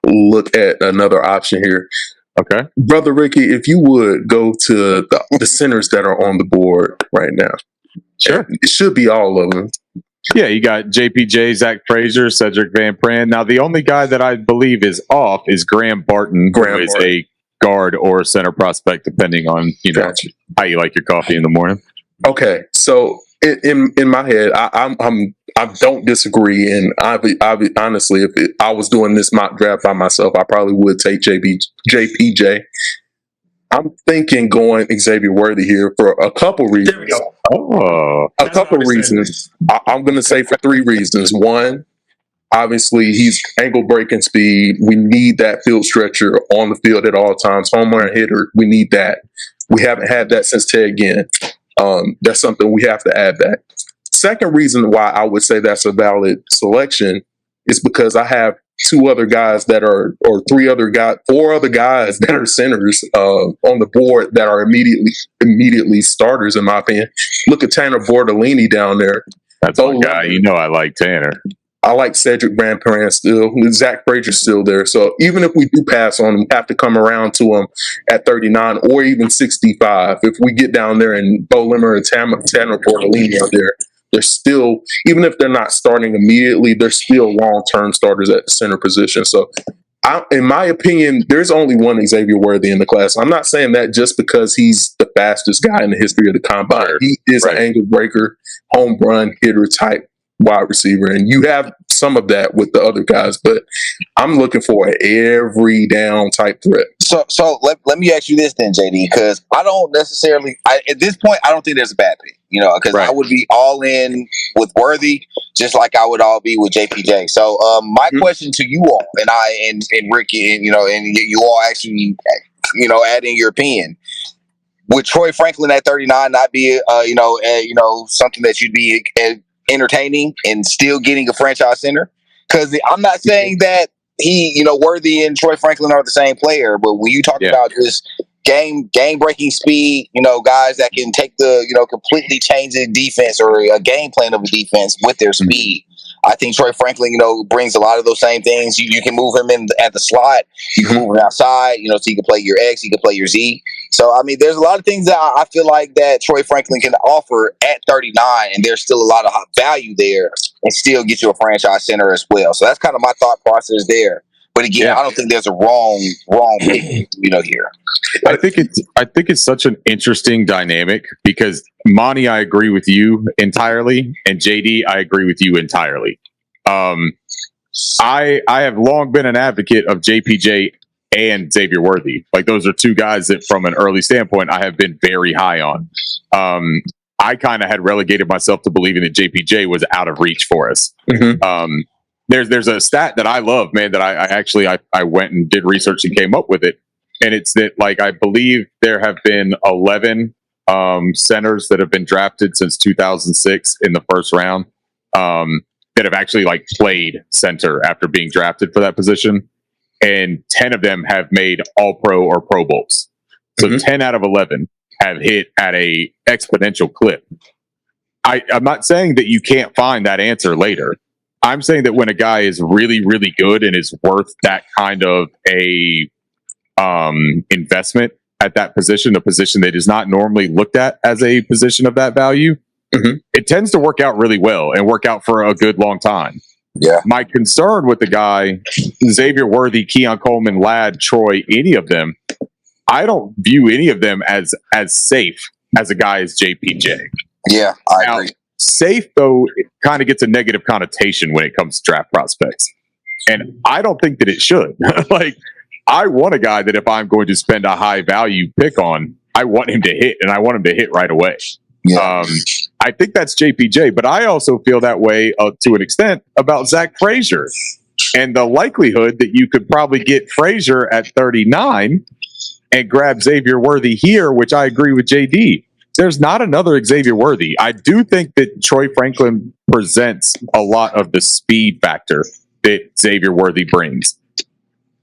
look at another option here. Okay. Brother Ricky, if you would go to the centers that are on the board right now. Sure. It should be all of them. Yeah, you got JPJ, Zach Frazier, Cedric Van Pran. Now, the only guy that I believe is off is Graham Barton, who is a guard or center prospect, depending on how you like your coffee in the morning. Okay, so in my head, I don't disagree, and honestly, if I was doing this mock draft by myself, I probably would take JPJ. I'm thinking going Xavier Worthy here for a couple reasons. There we go. A couple reasons. I'm going to say for 3 reasons. One, obviously, he's ankle breaking speed. We need that field stretcher on the field at all times. Home run hitter, we need that. We haven't had that since Ted Ginn. That's something we have to add that. Second reason why I would say that's a valid selection is because I have 4 other guys that are centers on the board that are immediately starters, in my opinion. Look at Tanner Bortolini down there. That's my guy. I like Tanner. I like Cedric Van Pran still. Zach Frazier's still there. So even if we do pass on him, we have to come around to him at 39 or even 65. If we get down there and Bo Limmer and Tanner Bortolini are there, they're still, even if they're not starting immediately, they're still long-term starters at the center position. So in my opinion, there's only one Xavier Worthy in the class. I'm not saying that just because he's the fastest guy in the history of the combine. He is an angle breaker, home run hitter type wide receiver, and you have some of that with the other guys, but I'm looking for an every down type threat. So let me ask you this then, JD, because I don't necessarily, at this point, I don't think there's a bad pick, because I would be all in with Worthy, just like I would all be with JPJ. So my question to you all, and Ricky, and you all actually, add in your opinion. Would Troy Franklin at 39 not be, something that you'd be entertaining and still getting a franchise center? Because I'm not saying that he, Worthy and Troy Franklin are the same player, but when you talk about just game breaking speed, guys that can take the, completely change the defense or a game plan of a defense with their speed. I think Troy Franklin, brings a lot of those same things. You can move him in at the slot. You can move him outside, so you can play your X, you can play your Z. So, I mean, there's a lot of things that I feel like that Troy Franklin can offer at 39, and there's still a lot of value there and still get you a franchise center as well. So that's kind of my thought process there. But again, I don't think there's a wrong pick, here. I think it's such an interesting dynamic because Monty, I agree with you entirely, and JD, I agree with you entirely. I have long been an advocate of JPJ and Xavier Worthy. Like, those are two guys that, from an early standpoint, I have been very high on. I kind of had relegated myself to believing that JPJ was out of reach for us. There's a stat that I love, man, that I went and did research and came up with it. And it's that, like, I believe there have been 11 centers that have been drafted since 2006 in the first round that have actually, like, played center after being drafted for that position. And 10 of them have made All-Pro or Pro Bowls. So 10 out of 11 have hit at a exponential clip. I'm not saying that you can't find that answer later. I'm saying that when a guy is really, really good and is worth that kind of a investment at that position, a position that is not normally looked at as a position of that value, it tends to work out really well and work out for a good long time. Yeah. My concern with the guy, Xavier Worthy, Keon Coleman, Ladd, Troy, any of them, I don't view any of them as safe as a guy as JPJ. Yeah, I agree. Safe, though, it kind of gets a negative connotation when it comes to draft prospects. And I don't think that it should. Like, I want a guy that if I'm going to spend a high value pick on, I want him to hit, and I want him to hit right away. Yeah. I think that's JPJ, but I also feel that way to an extent about Zach Frazier and the likelihood that you could probably get Frazier at 39 and grab Xavier Worthy here, which I agree with JD. There's not another Xavier Worthy. I do think that Troy Franklin presents a lot of the speed factor that Xavier Worthy brings.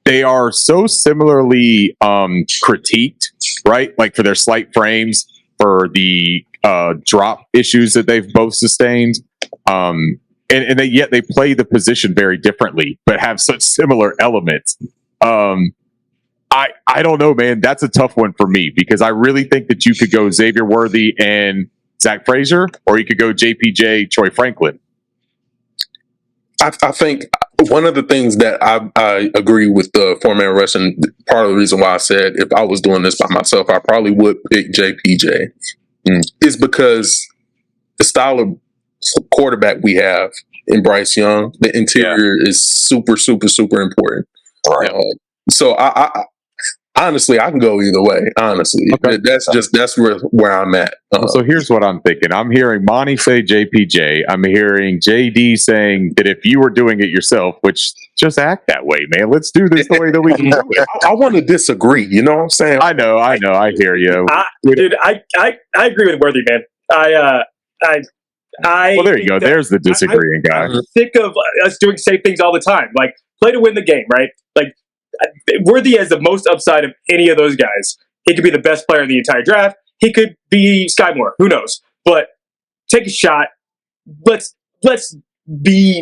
They are so similarly critiqued, right? Like, for their slight frames, for the drop issues that they've both sustained. And yet they play the position very differently, but have such similar elements. I don't know, man. That's a tough one for me because I really think that you could go Xavier Worthy and Zach Frazier, or you could go JPJ, Troy Franklin. I think one of the things that I agree with the four-man rush, and part of the reason why I said if I was doing this by myself, I probably would pick JPJ, is because the style of quarterback we have in Bryce Young, the interior is super, super, super important. Right. So I honestly, I can go either way. Honestly, that's where I'm at. So here's what I'm thinking. I'm hearing Monty say JPJ. I'm hearing JD saying that if you were doing it yourself, which just act that way, man. Let's do this the way that we can do it. I want to disagree. You know what I'm saying? I know. I hear you, dude. I agree with Worthy, man. Well, there you go. There's the disagreeing guy. I'm sick of us doing safe ththings all the time. Like, play to win the game, right? Like, Worthy has the most upside of any of those guys. He could be the best player in the entire draft. He could be Sky Moore. Who knows? But take a shot. Let's be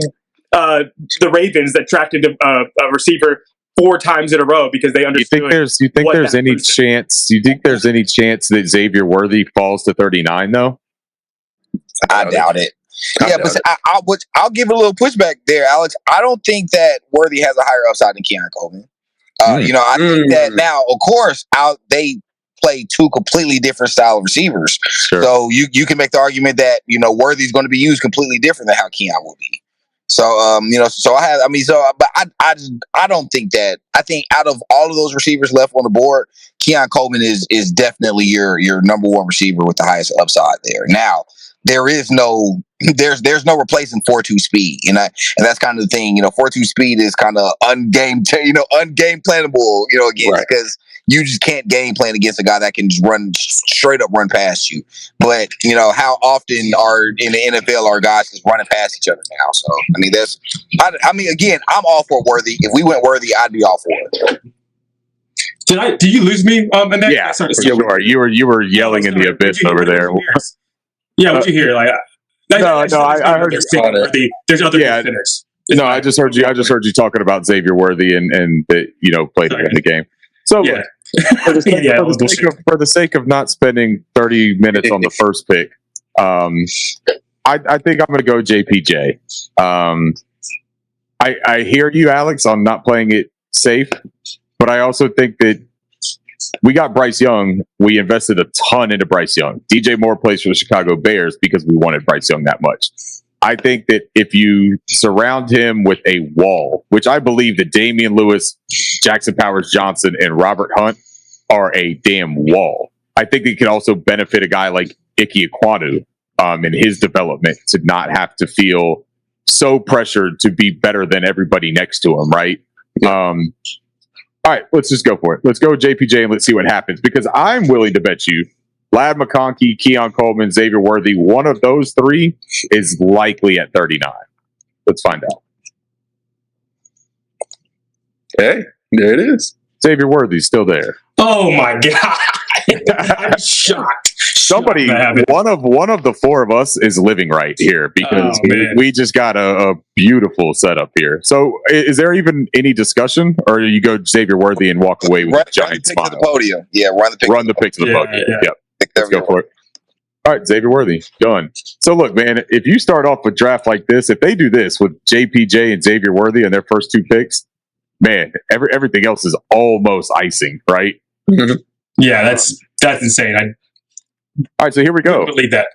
the Ravens that drafted a receiver 4 times in a row because they understood. You think there's any chance that Xavier Worthy falls to 39 though? I doubt it. Yeah, but I'll give it a little pushback there, Alex. I don't think that Worthy has a higher upside than Keon Coleman. I think that now, of course, they play two completely different style of receivers. Sure. So you can make the argument that Worthy's going to be used completely different than how Keon will be. So but I don't think that. I think out of all of those receivers left on the board, Keon Coleman is definitely your number one receiver with the highest upside there. Now, there's no replacing 4.2 speed, and that's kind of the thing. 4.2 speed is kind of ungame planable, against, because you just can't game plan against a guy that can just straight up run past you. But how often are in the NFL are guys just running past each other now? So again, I'm all for Worthy. If we went Worthy, I'd be all for it. Did you lose me? Yeah, for sure. You were yelling in the abyss over there. Yeah, what'd you hear? I heard you. There's other defenders. No, I just heard you talking about Xavier Worthy and that played in the game. So for the sake of not spending 30 minutes on the first pick, I think I'm going to go JPJ. I hear you, Alex, on not playing it safe, but I also think that we got Bryce Young. We invested a ton into Bryce Young. DJ Moore plays for the Chicago Bears because we wanted Bryce Young that much. I think that if you surround him with a wall, which I believe that Damian Lewis, Jackson Powers-Johnson, and Robert Hunt are a damn wall. I think it can also benefit a guy like Ike Ekwonu in his development to not have to feel so pressured to be better than everybody next to him, right? All right, let's just go for it. Let's go with JPJ and let's see what happens, because I'm willing to bet you Ladd McConkey, Keon Coleman, Xavier Worthy, one of those three is likely at 39. Let's find out. Hey, there it is. Xavier Worthy's still there. Oh my God. I'm shocked. Somebody, one of the four of us is living right here, because we just got a beautiful setup here. So is there even any discussion, or you go Xavier Worthy and walk away with a giant smile? Run the pick to the podium. Yeah, run the pick to the podium. Yep. Let's go for it. All right, Xavier Worthy, done. So look, man, if you start off a draft like this, if they do this with JPJ and Xavier Worthy in their first two picks, man, everything else is almost icing, right? Yeah, that's insane. All right, so here we go. Believe that.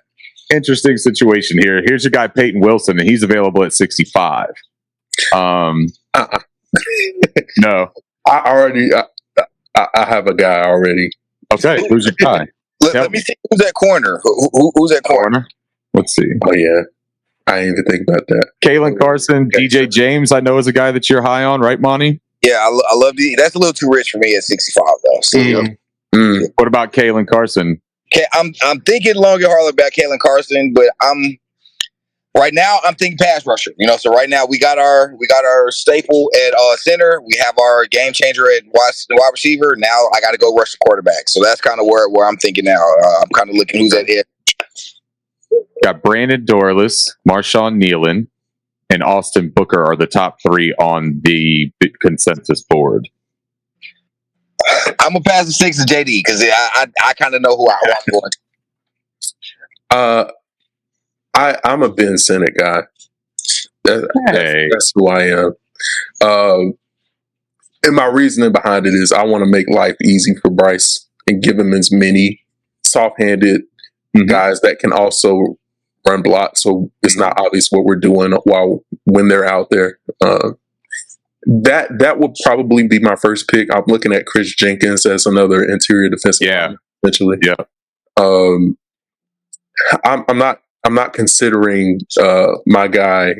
Interesting situation here. Here's your guy Peyton Wilson, and he's available at 65. No, I have a guy already. Okay, who's your guy? Let me see who's at corner. Who's at corner? Let's see. Oh yeah, I didn't even think about that. Kalen Carson, DJ James, I know is a guy that you're high on, right, Monty? Yeah, I love the. That's a little too rich for me at 65 though. So, What about Kalen Carson? I'm thinking long and hard about Kalen Carson, but right now I'm thinking pass rusher. So right now we got our staple at center. We have our game changer at wide receiver. Now I got to go rush the quarterback. So that's kind of where I'm thinking now. I'm kind of looking who's at it. Got Brandon Dorlus, Marshawn Nealon, and Austin Booker are the top three on the consensus board. I'm gonna pass the 6 to JD because I kind of know who I'm going. I'm a Ben Sinnott guy. That's who I am. And my reasoning behind it is I want to make life easy for Bryce and give him as many soft-handed guys that can also run block, so it's not obvious what we're doing when they're out there. That would probably be my first pick. I'm looking at Chris Jenkins as another interior defensive lineman, eventually. Yeah. I'm not considering my guy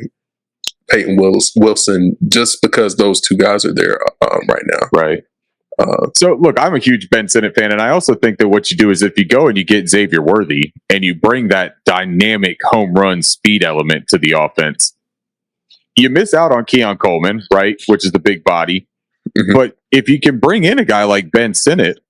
Peyton Wilson just because those two guys are there right now. Right. So look, I'm a huge Ben Sinnott fan, and I also think that what you do is if you go and you get Xavier Worthy and you bring that dynamic home run speed element to the offense, you miss out on Keon Coleman, right, which is the big body. But if you can bring in a guy like Ben Sinnott,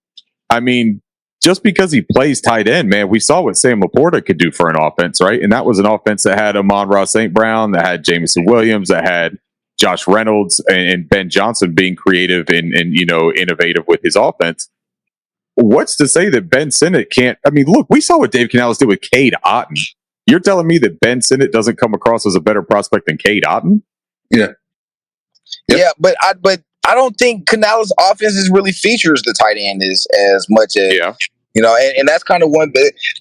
I mean, just because he plays tight end, man, we saw what Sam Laporta could do for an offense, right? And that was an offense that had Amon-Ra St. Brown, that had Jameson Williams, that had Josh Reynolds and Ben Johnson being creative and innovative with his offense. What's to say that Ben Sinnott can't? I mean, look, we saw what Dave Canales did with Cade Otton. You're telling me that Ben Sinnott doesn't come across as a better prospect than Cade Otton? Yep. Yeah, but I don't think Canales' offenses really features the tight end as much as and that's kind of one.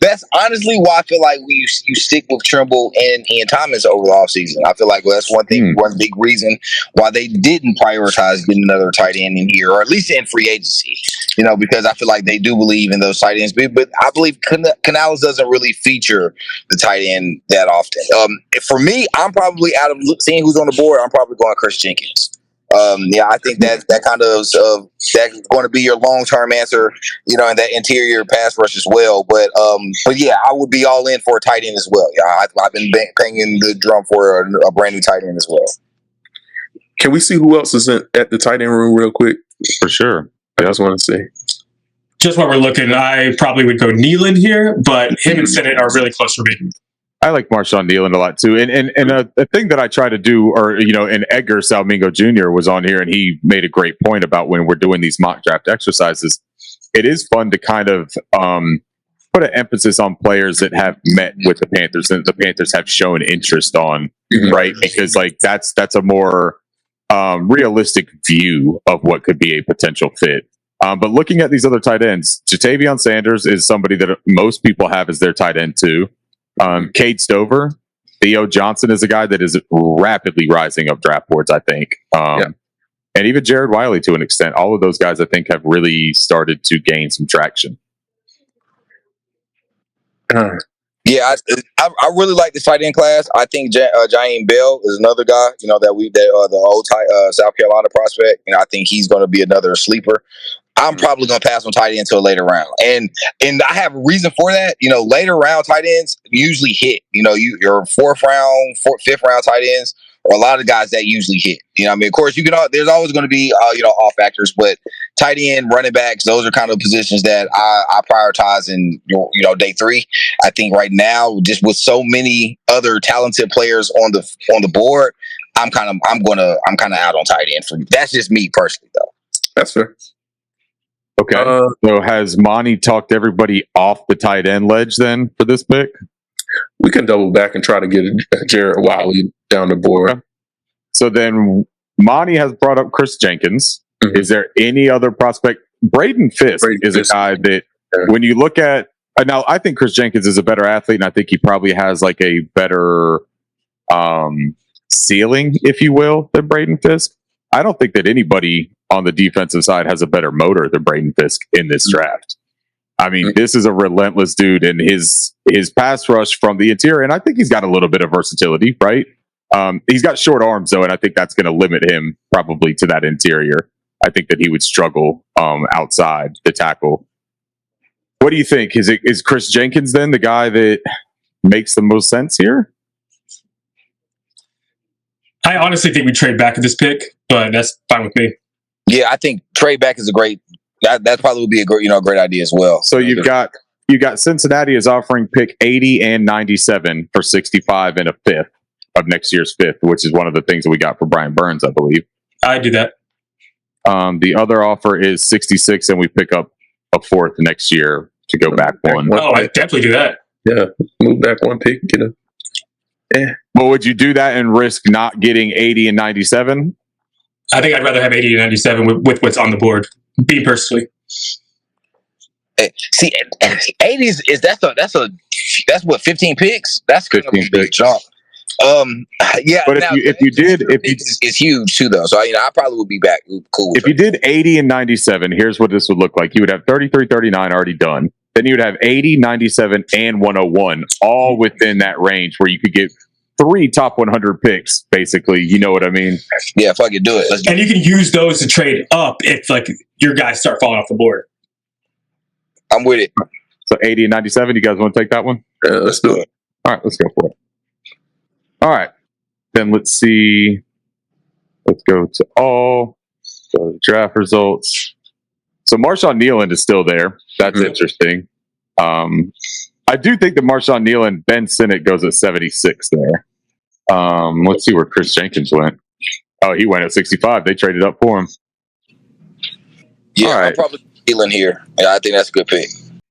That's honestly why I feel like you stick with Trimble and Ian Thomas over the offseason. I feel like that's one thing, one big reason why they didn't prioritize getting another tight end in here, or at least in free agency. Because I feel like they do believe in those tight ends, but I believe Canales doesn't really feature the tight end that often. For me, I'm probably out of seeing who's on the board. I'm probably going Chris Jenkins. I think that kind of that's going to be your long term answer, and that interior pass rush as well. But yeah, I would be all in for a tight end as well. Yeah, I've been banging the drum for a brand new tight end as well. Can we see who else is at the tight end room real quick? For sure. I just want to see. Just while we're looking, I probably would go Nealon here, but him and Sinnott are really close for me. I like Marshawn Nealon a lot too, and a thing that I try to do, and Edgar Salmingo Jr. was on here, and he made a great point about when we're doing these mock draft exercises. It is fun to kind of put an emphasis on players that have met with the Panthers and the Panthers have shown interest on, right? Because that's a more realistic view of what could be a potential fit. But looking at these other tight ends, Jatavion Sanders is somebody that most people have as their tight end too. Cade Stover, Theo Johnson is a guy that is rapidly rising up draft boards, I think. And even Jared Wiley to an extent. All of those guys, I think, have really started to gain some traction. Yeah, I really like this tight end class. I think Jaheim Bell is another guy, the old South Carolina prospect. I think he's going to be another sleeper. I'm probably going to pass on tight end to a later round. And I have a reason for that. Later round tight ends usually hit. Your fourth round, fifth round tight ends are a lot of guys that usually hit. Of course, there's always going to be, off factors, but tight end, running backs, those are kind of positions that I prioritize in, day three. I think right now, just with so many other talented players on the board, I'm kind of out on tight end. That's just me personally, though. That's fair. Okay. So has Monty talked everybody off the tight end ledge then for this pick? We can double back and try to get Jared Wiley down the board. Okay. So then Monty has brought up Chris Jenkins. Is there any other prospect? Braden Fisk is a guy that when you look at now, I think Chris Jenkins is a better athlete, and I think he probably has like a better ceiling, if you will, than Braden Fisk. I don't think that anybody on the defensive side has a better motor than Braden Fisk in this draft. I mean, this is a relentless dude, and his pass rush from the interior, and I think he's got a little bit of versatility, right? He's got short arms, though, and I think that's going to limit him probably to that interior. I think that he would struggle outside the tackle. What do you think? Is Chris Jenkins then the guy that makes the most sense here? I honestly think we trade back at this pick, but that's fine with me. Yeah, I think trade back is a great. That probably would be a great idea as well. So you got Cincinnati is offering pick 80 and 97 for 65 and a fifth of next year's fifth, which is one of the things that we got for Brian Burns, I believe. I do that. The other offer is 66, and we pick up a fourth next year to go back one. Oh, I definitely do that. Yeah, move back one pick, But would you do that and risk not getting 80 and 97? I think I'd rather have 80 and 97 with what's on the board. Me personally. See, 80s is that's what 15 picks. That's kind of a big jump. Yeah, but if you did, it's huge too, though. So I probably would be back cool. If you did 80 and 97, here's what this would look like. You would have 33, 39 already done. Then you would have 80, 97, and 101, all within that range where you could get 3 top 100 picks, basically. You know what I mean? Yeah, if I could do it. And you can use those to trade up if your guys start falling off the board. I'm with it. So 80 and 97, you guys want to take that one? Yeah, let's do it. All right, let's go for it. All right. Then let's see. Let's go to all the draft results. So Marshawn Nealon is still there. That's interesting. I do think that Marshawn Nealon, Ben Sinnott goes at 76 there. Let's see where Chris Jenkins went. Oh, he went at 65. They traded up for him. Yeah, right. I'm probably Nealon here. Yeah, I think that's a good pick.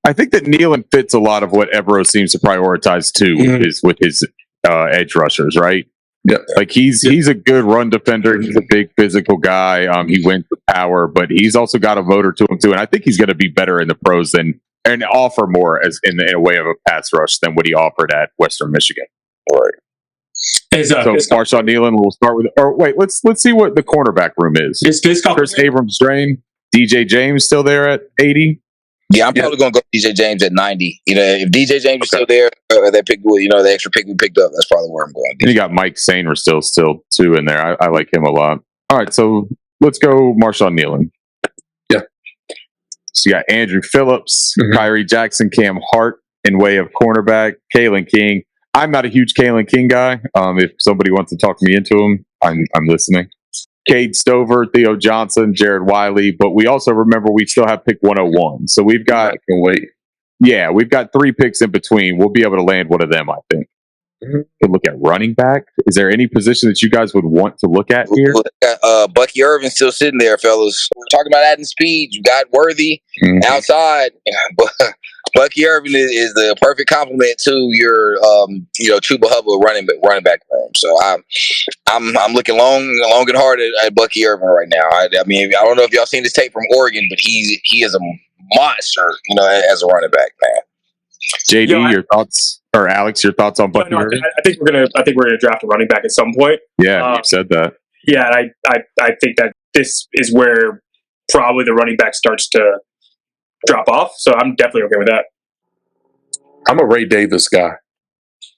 I think that Nealon fits a lot of what Evero seems to prioritize too, is with his edge rushers, right? Yeah, like he's a good run defender. He's a big physical guy. He wins with power, but he's also got a motor to him too. And I think he's going to be better in the pros than and offer more as in a way of a pass rush than what he offered at Western Michigan. Right. So Marshawn Nealon, we'll start with. Or wait, let's see what the cornerback room is. Chris Abrams drain. DJ James still there at 80. Yeah, I'm probably going to go DJ James at 90. You know, if DJ James is still there, that pick, the extra pick we picked up, that's probably where I'm going. And you got Mike Sainer still too in there. I like him a lot. All right, so let's go Marshawn Nealon. Yeah. So you got Andrew Phillips, Kyrie Jackson, Cam Hart in way of cornerback, Kalen King. I'm not a huge Kalen King guy. If somebody wants to talk me into him, I'm listening. Cade Stover, Theo Johnson, Jared Wiley, but we also remember we still have pick 101. So we've got we've got 3 picks in between. We'll be able to land one of them, I think. Could look at running back. Is there any position that you guys would want to look at here? Bucky Irvin still sitting there, fellas. We're talking about adding speed. You got Worthy outside. Bucky Irvin is the perfect complement to your Chuba Hubbard running back room. So I'm looking long and hard at Bucky Irvin right now. I mean, I don't know if y'all seen this tape from Oregon, but he is a monster, as a running back, man. JD, your thoughts, or Alex, your thoughts on Bucky Irvin? I think we're gonna draft a running back at some point. Yeah, you said that. Yeah, and I think that this is where probably the running back starts to drop off. So I'm definitely okay with that. I'm a Ray Davis guy.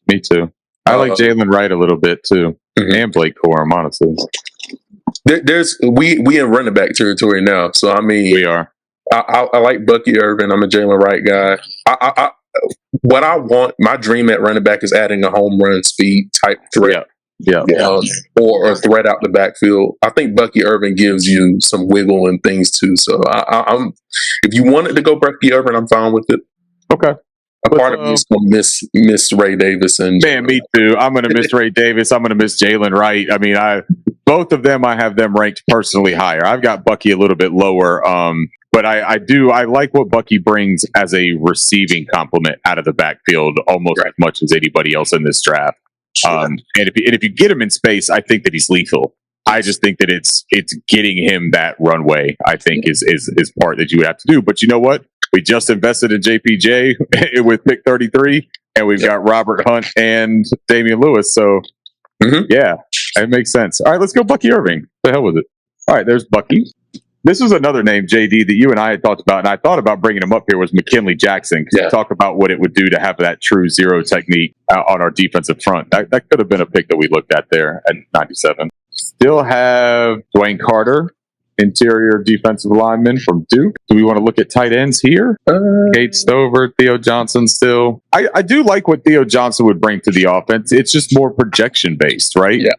Me too. I like Jalen Wright a little bit too, and Blake Corum, honestly. We in running back territory now, so I mean we are. I like Bucky Irvin. I'm a Jalen Wright guy. What I want, my dream at running back is adding a home run speed type threat. Or a threat out the backfield. I think Bucky Irvin gives you some wiggle and things too. So I'm if you wanted to go Bucky Irvin, I'm fine with it. Okay. A part of me is going to miss Ray Davis and me too. I'm going to miss Ray Davis. I'm going to miss Jalen Wright. I mean, both of them, I have them ranked personally higher. I've got Bucky a little bit lower. But I like what Bucky brings as a receiving complement out of the backfield almost as much as anybody else in this draft. And if you get him in space, I think that he's lethal. I just think that it's getting him that runway, I think is part that you would have to do. But you know what? We just invested in JPJ with pick 33, and we've got Robert Hunt and Damian Lewis. So yeah, it makes sense. All right, let's go Bucky Irving. The hell with it. All right, there's Bucky. This was another name, JD, that you and I had talked about, and I thought about bringing him up here, was McKinley Jackson. Because we talk about what it would do to have that true zero technique on our defensive front. That could have been a pick that we looked at there at 97. Still have Dwayne Carter, interior defensive lineman from Duke. Do we want to look at tight ends here? Cade Stover, Theo Johnson still. I do like what Theo Johnson would bring to the offense. It's just more projection based, right? Yeah.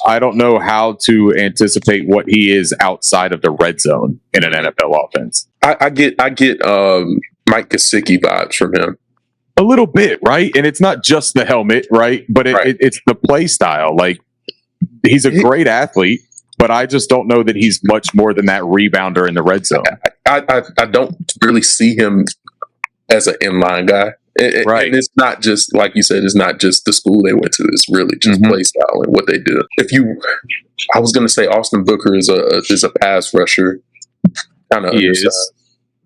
I don't know how to anticipate what he is outside of the red zone in an NFL offense. I get Mike Gesicki vibes from him. A little bit, right? And it's not just the helmet, right? But it's the play style. Like, he's a great athlete, but I just don't know that he's much more than that rebounder in the red zone. I don't really see him as an inline guy. And it's not just, like you said, it's not just the school they went to. It's really just play style and what they do. I was going to say Austin Booker is a pass rusher. Kind of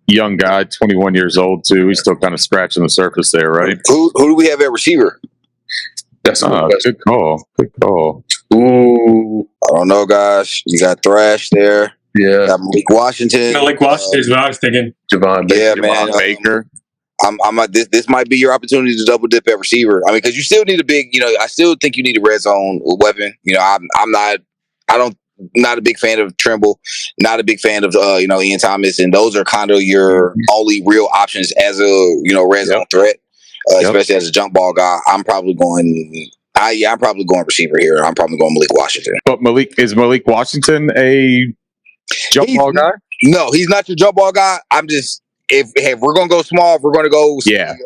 young guy, 21 years old too. He's still kind of scratching the surface there, right? Who do we have at receiver? That's a good call. Good call. Ooh, I don't know, guys. You got Thrash there. Yeah, got Malik Washington. Malik Washington is what I was thinking. Javon Baker. This might be your opportunity to double dip at receiver. I mean, because you still need a big. I still think you need a red zone weapon. I'm not a big fan of Trimble. Not a big fan of Ian Thomas, and those are kind of your only real options as a red zone threat, especially as a jump ball guy. I'm probably going receiver here. I'm probably going Malik Washington. But is Malik Washington a jump ball guy? No, he's not your jump ball guy. I'm just. If we're gonna go small, if we're gonna go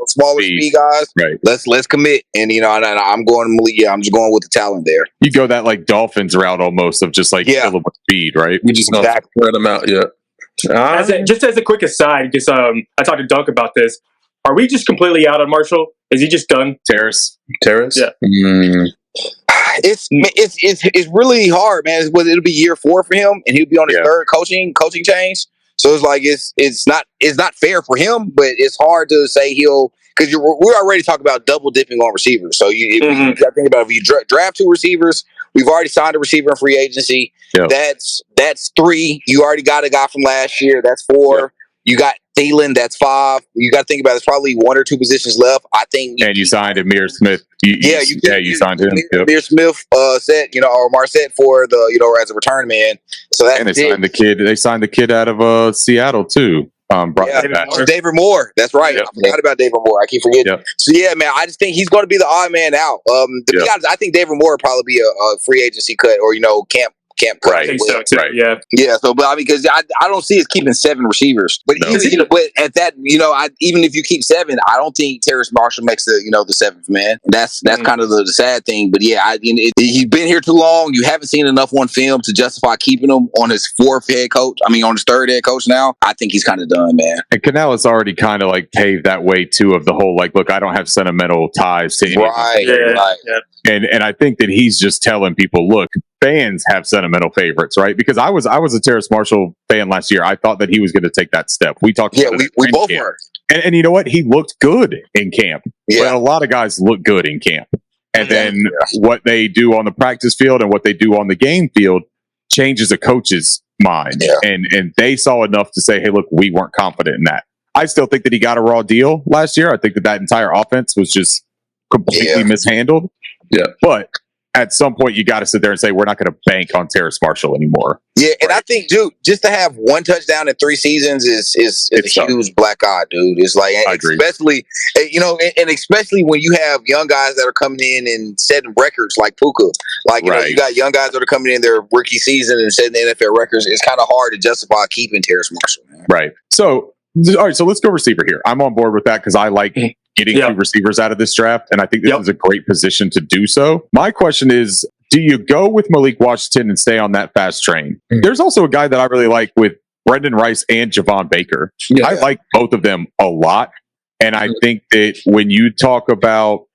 smaller speed guys, right? Let's commit. And I'm going Malik. Yeah, I'm just going with the talent there. You go that like Dolphins route almost of just like fill them with speed, right? We just gonna spread them out. Yeah. Just as a quick aside, because I talked to Dunk about this. Are we just completely out on Marshall? Is he just done? Terrace? Yeah. It's really hard, man. It'll be year 4 for him, and he'll be on his third coaching change. So it's like it's not fair for him, but it's hard to say because we're already talking about double dipping on receivers. So you got to think about if you draft 2 receivers, we've already signed a receiver in free agency. Yep. That's 3. You already got a guy from last year. That's 4. Yep. You got Thielen, that's 5. You got to think about there's probably 1 or 2 positions left. I think. And you signed Amir Smith. You signed him. Amir Smith set, or Marset for the, as a return man. So that's and they signed the kid out of Seattle too. David Moore. That's right. Yep. I forgot about David Moore. I keep forgetting. Yep. So yeah, man, I just think he's going to be the odd man out. To be honest, I think David Moore will probably be a free agency cut or camp. Right. I think so too. Right. Yeah. So, but I mean, because I don't see us keeping 7 receivers. But but at that, even if you keep 7, I don't think Terrace Marshall makes the 7th man. That's kind of the sad thing. But yeah, he's been here too long. You haven't seen enough on film to justify keeping him on his 4th head coach. I mean, on his 3rd head coach now. I think he's kind of done, man. And Canales already kind of like paved that way too of the whole look, I don't have sentimental ties to anyone. Right. Yeah. And I think that he's just telling people, look, fans have sentimental favorites, right? Because I was a Terrace Marshall fan last year. I thought that he was going to take that step. We talked about it. We both were. And you know what? He looked good in camp. Yeah. But a lot of guys look good in camp. And then what they do on the practice field and what they do on the game field changes a coach's mind. Yeah. And they saw enough to say, hey, look, we weren't confident in that. I still think that he got a raw deal last year. I think that entire offense was just completely mishandled. Yeah. But at some point, you got to sit there and say, we're not going to bank on Terrace Marshall anymore. Yeah, and I think, dude, just to have 1 touchdown in 3 seasons is a huge black eye, dude. It's like, especially, and especially when you have young guys that are coming in and setting records like Puka. Like, you got young guys that are coming in their rookie season and setting NFL records. It's kind of hard to justify keeping Terrace Marshall, man. Right. So, all right, so let's go receiver here. I'm on board with that because I like getting 2 receivers out of this draft, and I think this is a great position to do so. My question is, do you go with Malik Washington and stay on that fast train? There's also a guy that I really like with Brendan Rice and Javon Baker. I like both of them a lot, and I think that when you talk about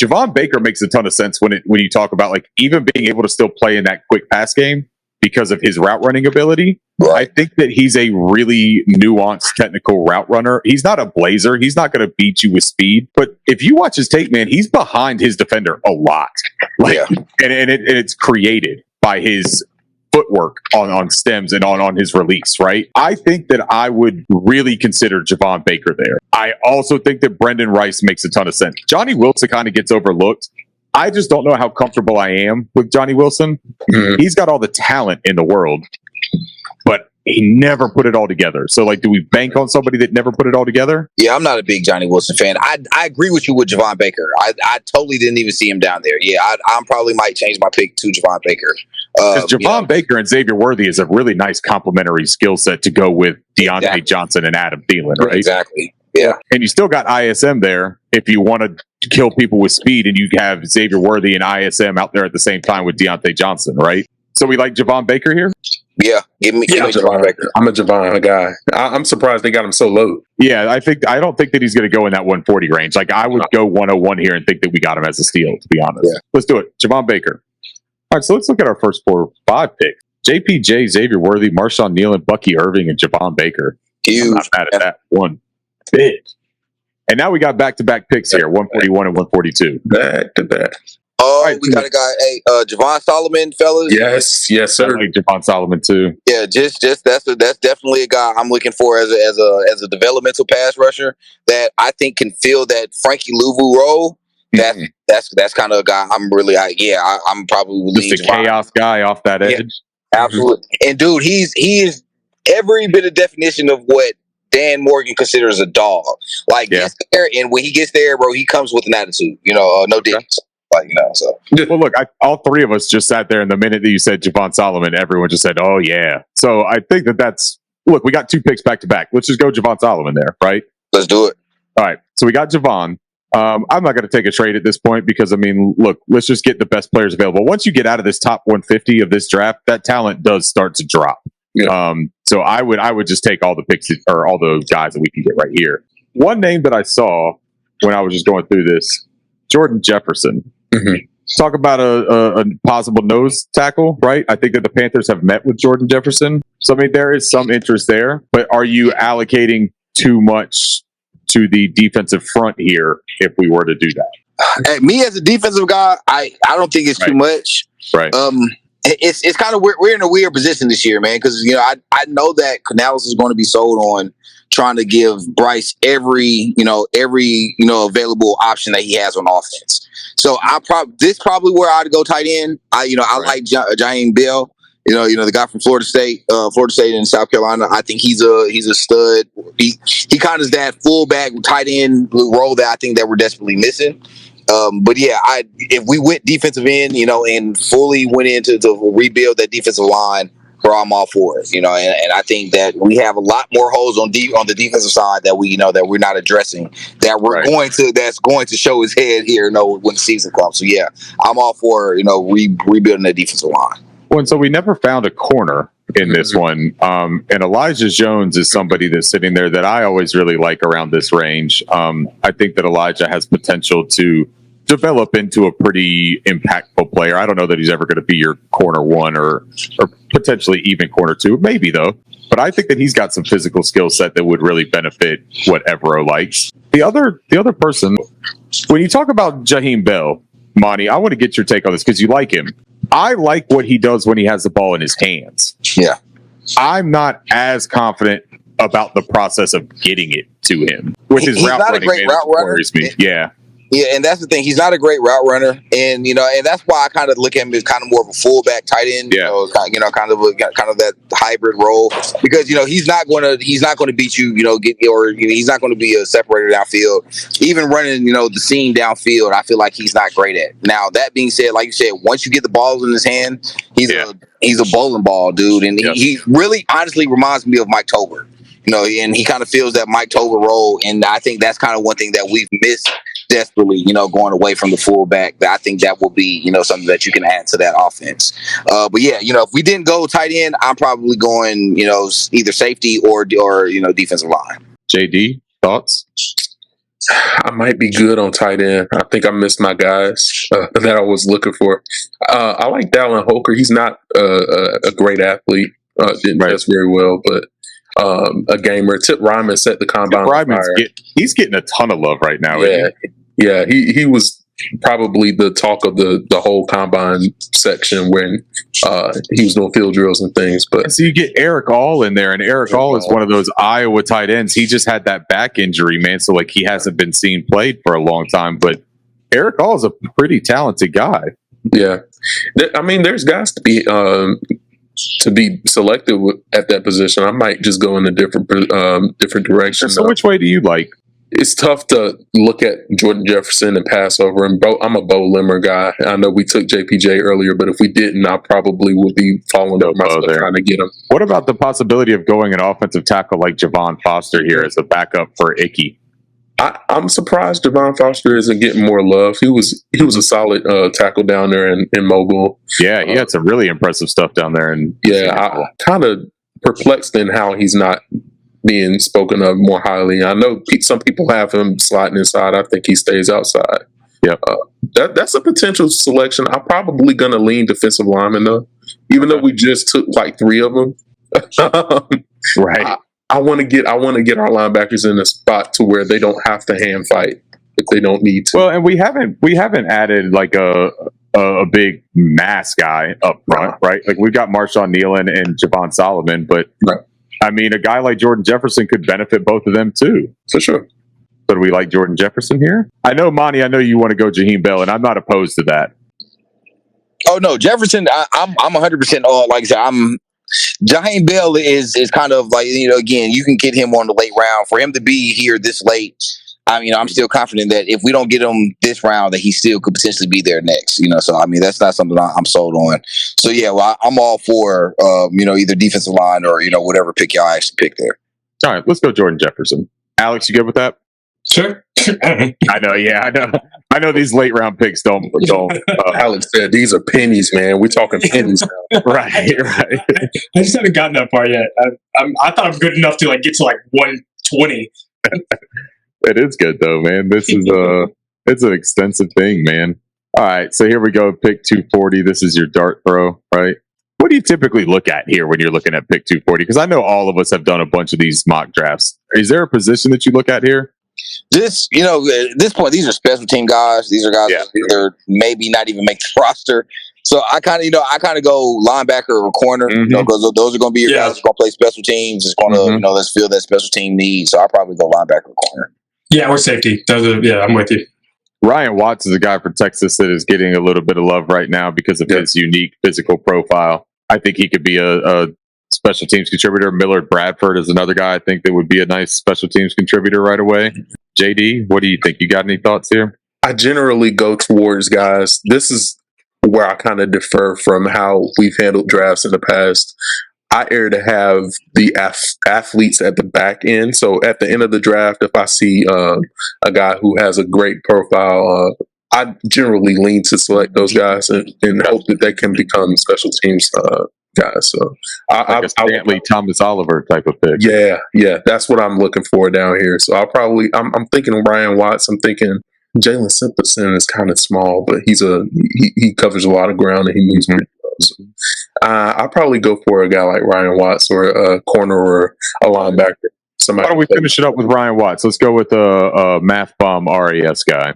Javon Baker makes a ton of sense when you talk about even being able to still play in that quick pass game because of his route running ability. I think that he's a really nuanced technical route runner. He's not a blazer. He's not going to beat you with speed. But if you watch his tape, man, he's behind his defender a lot. And it's created by his footwork on stems and on his release, right? I think that I would really consider Javon Baker there. I also think that Brendan Rice makes a ton of sense. Johnny Wilson kind of gets overlooked. I just don't know how comfortable I am with Johnny Wilson. He's got all the talent in the world, but he never put it all together. So, do we bank on somebody that never put it all together? Yeah, I'm not a big Johnny Wilson fan. I agree with you with Javon Baker. I totally didn't even see him down there. Yeah, I probably might change my pick to Javon Baker. Because Javon Baker and Xavier Worthy is a really nice complementary skill set to go with Deontay Johnson and Adam Thielen, right? Exactly. Yeah. And you still got ISM there if you want to kill people with speed, and you have Xavier Worthy and ISM out there at the same time with Deontay Johnson, right? So we like Javon Baker here? Yeah, give me Javon Baker. I'm a Javon guy. I'm surprised they got him so low. Yeah, I don't think that he's going to go in that 140 range. I would go 101 here and think that we got him as a steal, to be honest. Yeah. Let's do it. Javon Baker. All right, so let's look at our first 5 picks. JPJ, Xavier Worthy, Marshawn Nealon, Bucky Irving, and Javon Baker. Huge. I'm not mad at that one bit. And now we got back-to-back picks here, 141 and 142. Back-to-back. Oh, right, we got a guy, Javon Solomon, fellas. Yes, sir. I like Javon Solomon too. Yeah, just that's definitely a guy I'm looking for as a developmental pass rusher that I think can fill that Frankie Louvu role. That's kind of a guy I'm really I'm probably just a chaos guy off that edge. Yeah, absolutely. And dude, he is every bit of definition of what Dan Morgan considers a dog. Gets there, and when he gets there, bro, he comes with an attitude. No difference. So. Well, look, all 3 of us just sat there, and the minute that you said Javon Solomon, everyone just said, "Oh yeah." So I think look. We got 2 picks back to back. Let's just go Javon Solomon there, right? Let's do it. All right. So we got Javon. I'm not going to take a trade at this point because, look, let's just get the best players available. Once you get out of this top 150 of this draft, that talent does start to drop. Yeah. So I would just take all the picks or all the guys that we can get right here. One name that I saw when I was just going through this, Jordan Jefferson. Mm-hmm. Talk about a possible nose tackle, right? I think that the Panthers have met with Jordan Jefferson. So, I mean, there is some interest there. But are you allocating too much to the defensive front here if we were to do that? Me as a defensive guy, I don't think it's too much. Right. It's kind of we're in a weird position this year, man, because I know that Canales is going to be sold on trying to give Bryce every available option that he has on offense. So this probably where I'd go tight end. I like Jaheim Bell. The guy from Florida State and South Carolina. I think he's a stud. He kind of is that fullback tight end role that I think that we're desperately missing. But yeah, if we went defensive end, and fully went into to rebuild that defensive line, I'm all for it. And I think that we have a lot more holes on the defensive side that we're not addressing. That's going to show his head here, when the season comes. So yeah, I'm all for rebuilding the defensive line. Well, and so we never found a corner in this one. And Elijah Jones is somebody that's sitting there that I always really like around this range. I think that Elijah has potential to develop into a pretty impactful player. I don't know that he's ever going to be your corner one or potentially even corner two, maybe though. But I think that he's got some physical skill set that would really benefit what Evero likes. The other person, when you talk about Jaheim Bell, Monty, I want to get your take on this because you like him. I like what he does when he has the ball in his hands. Yeah. I'm not as confident about the process of getting it to him, which is route running. He's not a great route runner. Yeah. Yeah, and that's the thing. He's not a great route runner, and and that's why I kind of look at him as kind of more of a fullback tight end. Yeah. Kind of that hybrid role, because he's not going to beat you. He's not going to be a separator downfield. Even running the seam downfield, I feel like he's not great at. Now that being said, like you said, once you get the balls in his hand, he's a bowling ball dude, and he really honestly reminds me of Mike Tolbert. And he kind of feels that Mike Tolbert role, and I think that's kind of one thing that we've missed desperately, going away from the fullback. That I think that will be, something that you can add to that offense. But yeah, if we didn't go tight end, I'm probably going, either safety or defensive line. JD, thoughts? I might be good on tight end. I think I missed my guys that I was looking for. I like Dallin Holker. He's not a great athlete. Didn't test very well, but a gamer. Tip Ryman set the combine on fire. He's getting a ton of love right now. Yeah. He was probably the talk of the whole combine section when he was doing field drills and things. But so you get Eric All in there, and Eric All is one of those Iowa tight ends. He just had that back injury, man. So he hasn't been seen played for a long time. But Eric All is a pretty talented guy. Yeah, there's guys to be selected at that position. I might just go in a different direction. So which way do you like? It's tough to look at Jordan Jefferson and pass over him. I'm a Bo Limmer guy. I know we took JPJ earlier, but if we didn't, I probably would be following up myself trying to get him. What about the possibility of going an offensive tackle like Javon Foster here as a backup for Ickey? I'm surprised Javon Foster isn't getting more love. He was a solid tackle down there in Mobile. Yeah, he had some really impressive stuff down there. And I'm kind of perplexed in how he's not being spoken of more highly. I know some people have him sliding inside. I think he stays outside. Yeah, that's a potential selection. I'm probably going to lean defensive lineman though, even though we just took like 3 of them. Right. I want to get our linebackers in a spot to where they don't have to hand fight if they don't need to. Well, and we haven't added like a big mass guy up front, right? Like we've got Marshawn Nealon and Javon Solomon, but I mean, a guy like Jordan Jefferson could benefit both of them too. For sure. So do we like Jordan Jefferson here? I know, Monty, I know you want to go Jaheim Bell, and I'm not opposed to that. Oh no, Jefferson, I'm 100% all. Like I said, Jaheim Bell is kind of like, again, you can get him on the late round. For him to be here this late, I'm still confident that if we don't get him this round, that he still could potentially be there next. So that's not something I'm sold on. So yeah, well, I'm all for either defensive line or whatever pick y'all actually pick there. All right, let's go Jordan Jefferson. Alex, you good with that? Sure. I know. Yeah, I know. I know these late round picks don't. Alex said these are pennies, man. We're talking pennies now. Right. I just haven't gotten that far yet. I thought I'm good enough to like get to like 120. It is good though, man. This is it's an extensive thing, man. All right, so here we go. Pick 240. This is your dart throw, right? What do you typically look at here when you're looking at pick 240? Because I know all of us have done a bunch of these mock drafts. Is there a position that you look at here? Just, at this point, these are special team guys. These are guys that either maybe not even make the roster. So I kind of go linebacker or corner, because those are going to be your guys who's going to play special teams. It's going to, let's fill that special team need. So I'll probably go linebacker or corner. Yeah, or safety. I'm with you. Ryan Watts is a guy for Texas that is getting a little bit of love right now because of his unique physical profile. I think he could be a special teams contributor. Millard Bradford is another guy I think that would be a nice special teams contributor right away. JD, what do you think? You got any thoughts here? I generally go towards guys. This is where I kind of differ from how we've handled drafts in the past. I err to have the athletes at the back end. So at the end of the draft, if I see a guy who has a great profile, I generally lean to select those guys and hope that they can become special teams guys. So like a Stanley Thomas Oliver type of pick. Yeah, that's what I'm looking for down here. So I'm thinking Ryan Watts. I'm thinking Jalen Simpson is kind of small, but he covers a lot of ground and he moves pretty well. So, I'll probably go for a guy like Ryan Watts or a corner or a linebacker. Why don't we finish it up with Ryan Watts? Let's go with a math bomb RAS guy.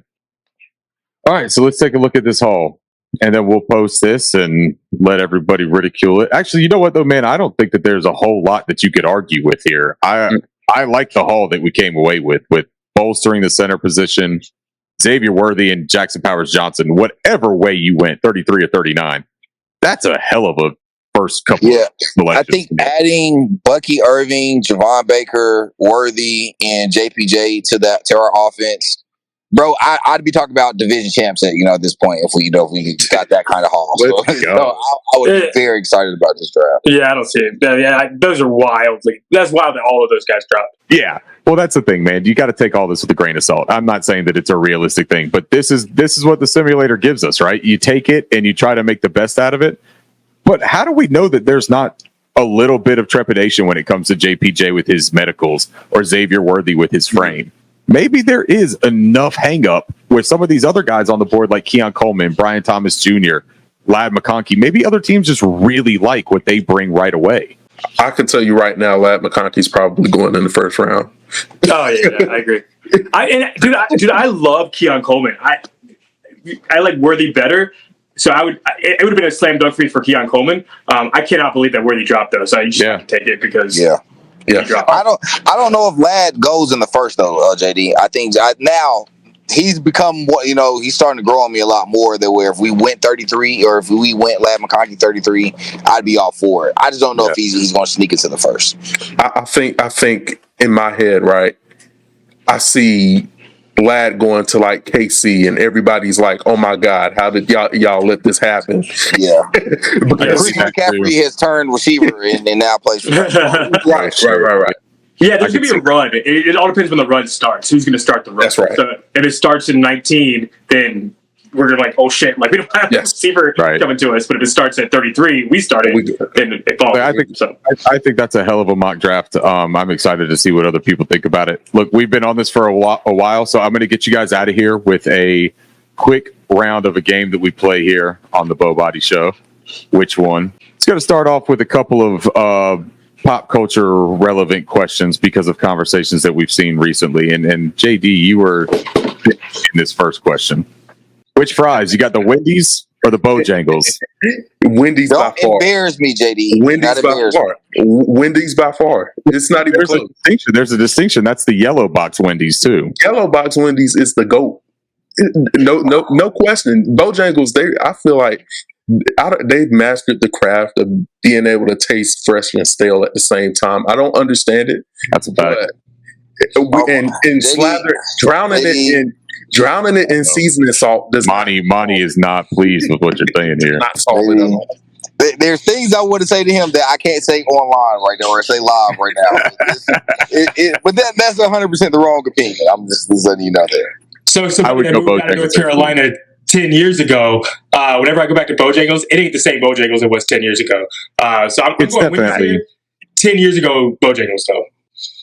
All right, so let's take a look at this haul, and then we'll post this and let everybody ridicule it. Actually, you know what, though, man? I don't think that there's a whole lot that you could argue with here. I like the haul that we came away with bolstering the center position, Xavier Worthy and Jackson Powers-Johnson, whatever way you went, 33 or 39. That's a hell of a first couple of selections. I think adding Bucky Irving, Javon Baker, Worthy, and JPJ to our offense, bro, I'd be talking about division champs at this point if we got that kind of haul. So, I would be very excited about this draft. Yeah, I don't see it. Yeah, those are wild. That's wild that all of those guys dropped. Yeah. Well, that's the thing, man. You got to take all this with a grain of salt. I'm not saying that it's a realistic thing, but this is what the simulator gives us, right? You take it and you try to make the best out of it. But how do we know that there's not a little bit of trepidation when it comes to JPJ with his medicals or Xavier Worthy with his frame? Maybe there is enough hang up with some of these other guys on the board like Keon Coleman, Brian Thomas Jr., Ladd McConkey. Maybe other teams just really like what they bring right away. I can tell you right now, Ladd McConkey's probably going in the first round. Oh yeah, I agree. I love Keon Coleman. I like Worthy better, so it would have been a slam dunk for Keon Coleman. I cannot believe that Worthy dropped though, so you just have to take it because I don't know if Ladd goes in the first though, JD. I think now he's become he's starting to grow on me a lot more. That where if we went 33 or if we went Ladd McConkey 33, I'd be all for it. I just don't know if he's going to sneak into the first. I think in my head, right, I see Ladd going to like KC and everybody's like, oh my God, how did y'all let this happen? Yeah. Chris McCaffrey has turned receiver and now plays for Right. Yeah, there's going to be a run. It all depends when the run starts. Who's going to start the run? That's right. So if it starts in 19, then we're going to like, oh shit, like we don't have a receiver coming to us. But if it starts at 33, we started, then it falls. I think that's a hell of a mock draft. I'm excited to see what other people think about it. Look, we've been on this for a while, so I'm going to get you guys out of here with a quick round of a game that we play here on the Bo Body Show. Which one? It's going to start off with a couple of pop culture relevant questions because of conversations that we've seen recently. And JD, you were in this first question. Which fries? You got the Wendy's or the Bojangles? Wendy's by far. Don't embarrass me, JD. Wendy's by far. Wendy's by far. It's not even close. There's a distinction. That's the yellow box Wendy's too. Yellow box Wendy's is the GOAT. No question. Bojangles, I feel like they've mastered the craft of being able to taste fresh and stale at the same time. I don't understand it. That's about it. And drowning it in seasoning salt. Monty is not pleased with what you're saying here. Not salty at all. There's things I want to say to him that I can't say online right now or say live right now. But that's 100% the wrong opinion. I'm just letting you know there. So I would go moved out of North Carolina 10 years ago. Whenever I go back to Bojangles, it ain't the same Bojangles it was 10 years ago. So I'm going with definitely 10 years ago Bojangles though.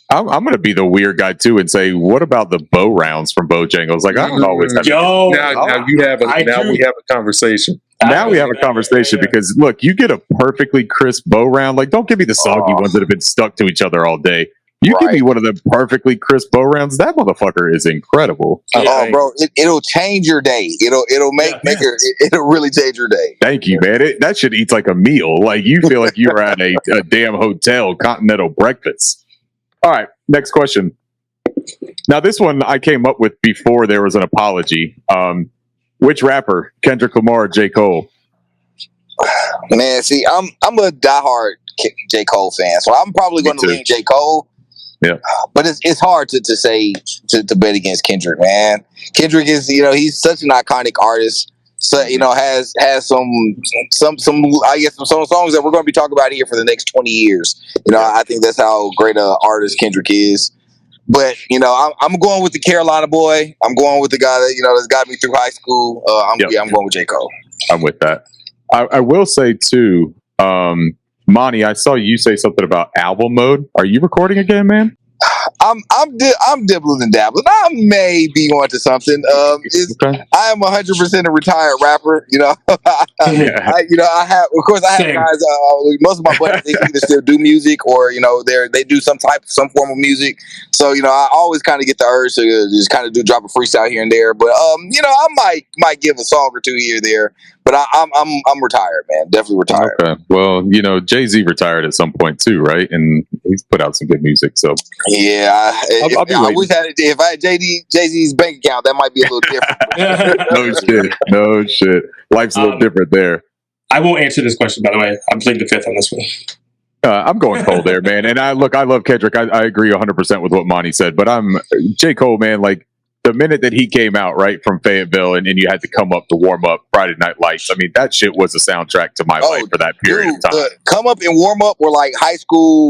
I'm going to be the weird guy too and say, what about the bow rounds from Bojangles? Like, I don't always have. Yo, now we have a conversation. Now we have a conversation because look, you get a perfectly crisp bow round. Like, don't give me the soggy ones that have been stuck to each other all day. You give me one of the perfectly crisp bow rounds. That motherfucker is incredible. Oh, bro, it'll change your day. It'll it'll really change your day. Thank you, man. That shit eats like a meal. Like, you feel like you're at a damn hotel continental breakfast. All right, next question. Now, this one I came up with before there was an apology. Which rapper, Kendrick Lamar or J. Cole? Man, see, I'm a diehard J. Cole fan, so I'm probably going to lean J. Cole. Yeah, but it's hard to say to bet against Kendrick, man. Kendrick is, he's such an iconic artist. So has some I guess some songs that we're going to be talking about here for the next 20 years. I think that's how great an artist Kendrick is. But I'm going with the Carolina boy. I'm going with the guy that that's got me through high school. I'm going with J. Cole. I'm with that. I will say too, Monty, I saw you say something about album mode. Are you recording again, man? I'm dibbling and dabbling. I may be onto something. I am 100% a retired rapper. I have guys. Most of my buddies, they either still do music or they do some form of music. So I always kind of get the urge to just kind of drop a freestyle here and there. But I might give a song or two here or there. But I'm retired, man. Definitely retired. Okay. Well, Jay-Z retired at some point too, right? And he's put out some good music. So yeah, I wish if I had Jay-Z's bank account, that might be a little different. No shit. Life's a little different there. I won't answer this question, by the way. I'm pleading the fifth on this one. I'm going Cole there, man. And I love Kendrick. I agree 100% with what Monty said. But I'm J. Cole, man. Like, the minute that he came out, right, from Fayetteville, and you had to come up to warm up Friday Night Lights, I mean, that shit was a soundtrack to my life for that period of time. Come up and warm up were like high school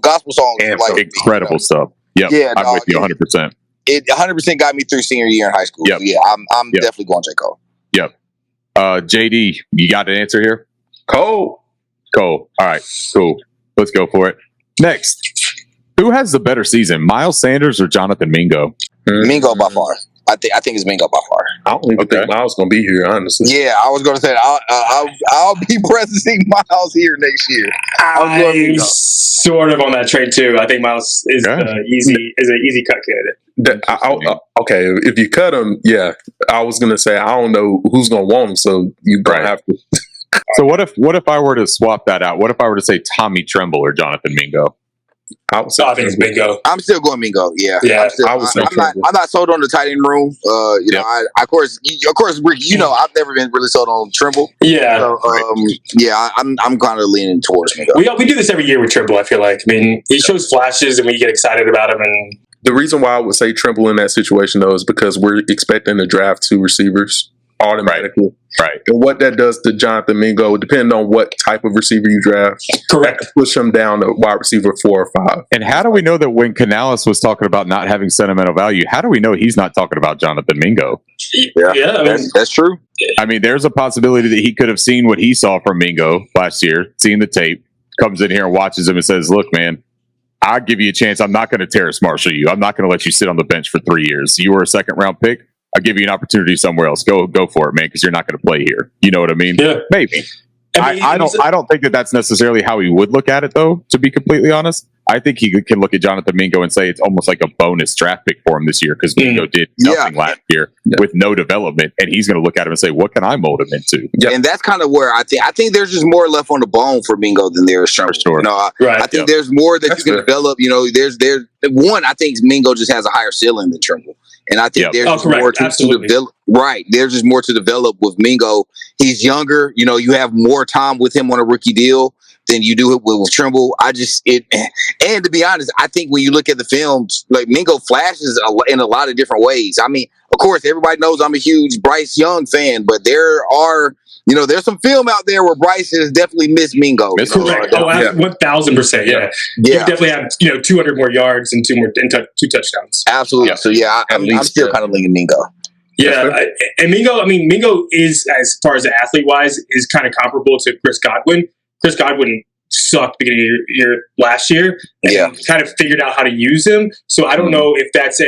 gospel songs. Incredible stuff. Yep. Yeah, I'm with you 100%. It 100% got me through senior year in high school. Yep. So yeah, I'm definitely going J. Cole. Yep. JD, you got an answer here? Cole. All right, cool. Let's go for it. Next. Who has the better season, Miles Sanders or Jonathan Mingo? Mingo by far. I think it's Mingo by far. I don't even think Miles going to be here, honestly. Yeah, I was going to say I'll be pressed to see Miles here next year. I'm sort of on that trade too. I think Miles is an easy cut candidate. Okay, if you cut him, yeah. I was going to say I don't know who's going to want him, so you going to have to. So what if I were to swap that out? What if I were to say Tommy Tremble or Jonathan Mingo? I think it's Mingo. I'm still going Mingo. Yeah. I'm not sold on the tight end room. Of course, Ricky. I've never been really sold on Trimble. Yeah. So, I'm kind of leaning towards Mingo. We do this every year with Trimble. I feel like. I mean, he shows flashes, and we get excited about him. And the reason why I would say Trimble in that situation though is because we're expecting to draft 2 receivers automatically. Right. And what that does to Jonathan Mingo, depending on what type of receiver you draft, correct, push him down to wide receiver 4 or 5. And how do we know that when Canales was talking about not having sentimental value, how do we know he's not talking about Jonathan Mingo? Yeah, that's true. I mean, there's a possibility that he could have seen what he saw from Mingo last year, seen the tape, comes in here and watches him and says, look, man, I'll give you a chance. I'm not going to Terrace Marshall you. I'm not going to let you sit on the bench for 3 years. You were a second-round pick. I'll give you an opportunity somewhere else. Go for it, man, because you're not going to play here. You know what I mean? Yeah. Maybe. I don't think that that's necessarily how he would look at it, though, to be completely honest. I think he can look at Jonathan Mingo and say it's almost like a bonus draft pick for him this year because Mingo did nothing last year with no development, and he's going to look at him and say, what can I mold him into? Yep. And that's kind of where I think there's just more left on the bone for Mingo than there is Trimble. For sure. I think there's more that you can develop. There's one, I think Mingo just has a higher ceiling than Trimble. And I think there's just more to develop. Right. There's just more to develop with Mingo. He's younger. You have more time with him on a rookie deal than you do with Trimble. And to be honest, I think when you look at the films, like Mingo flashes in a lot of different ways. I mean, of course, everybody knows I'm a huge Bryce Young fan, but there are there's some film out there where Bryce has definitely missed Mingo. Correct. 1,000%. Yeah. You definitely have 200 more yards and two touchdowns. Absolutely. So I'm still kind of leaning Mingo. Yeah, and Mingo is, as far as the athlete wise, is kind of comparable to Chris Godwin. Chris Godwin sucked beginning of the year last year, and kind of figured out how to use him. So I don't know if that's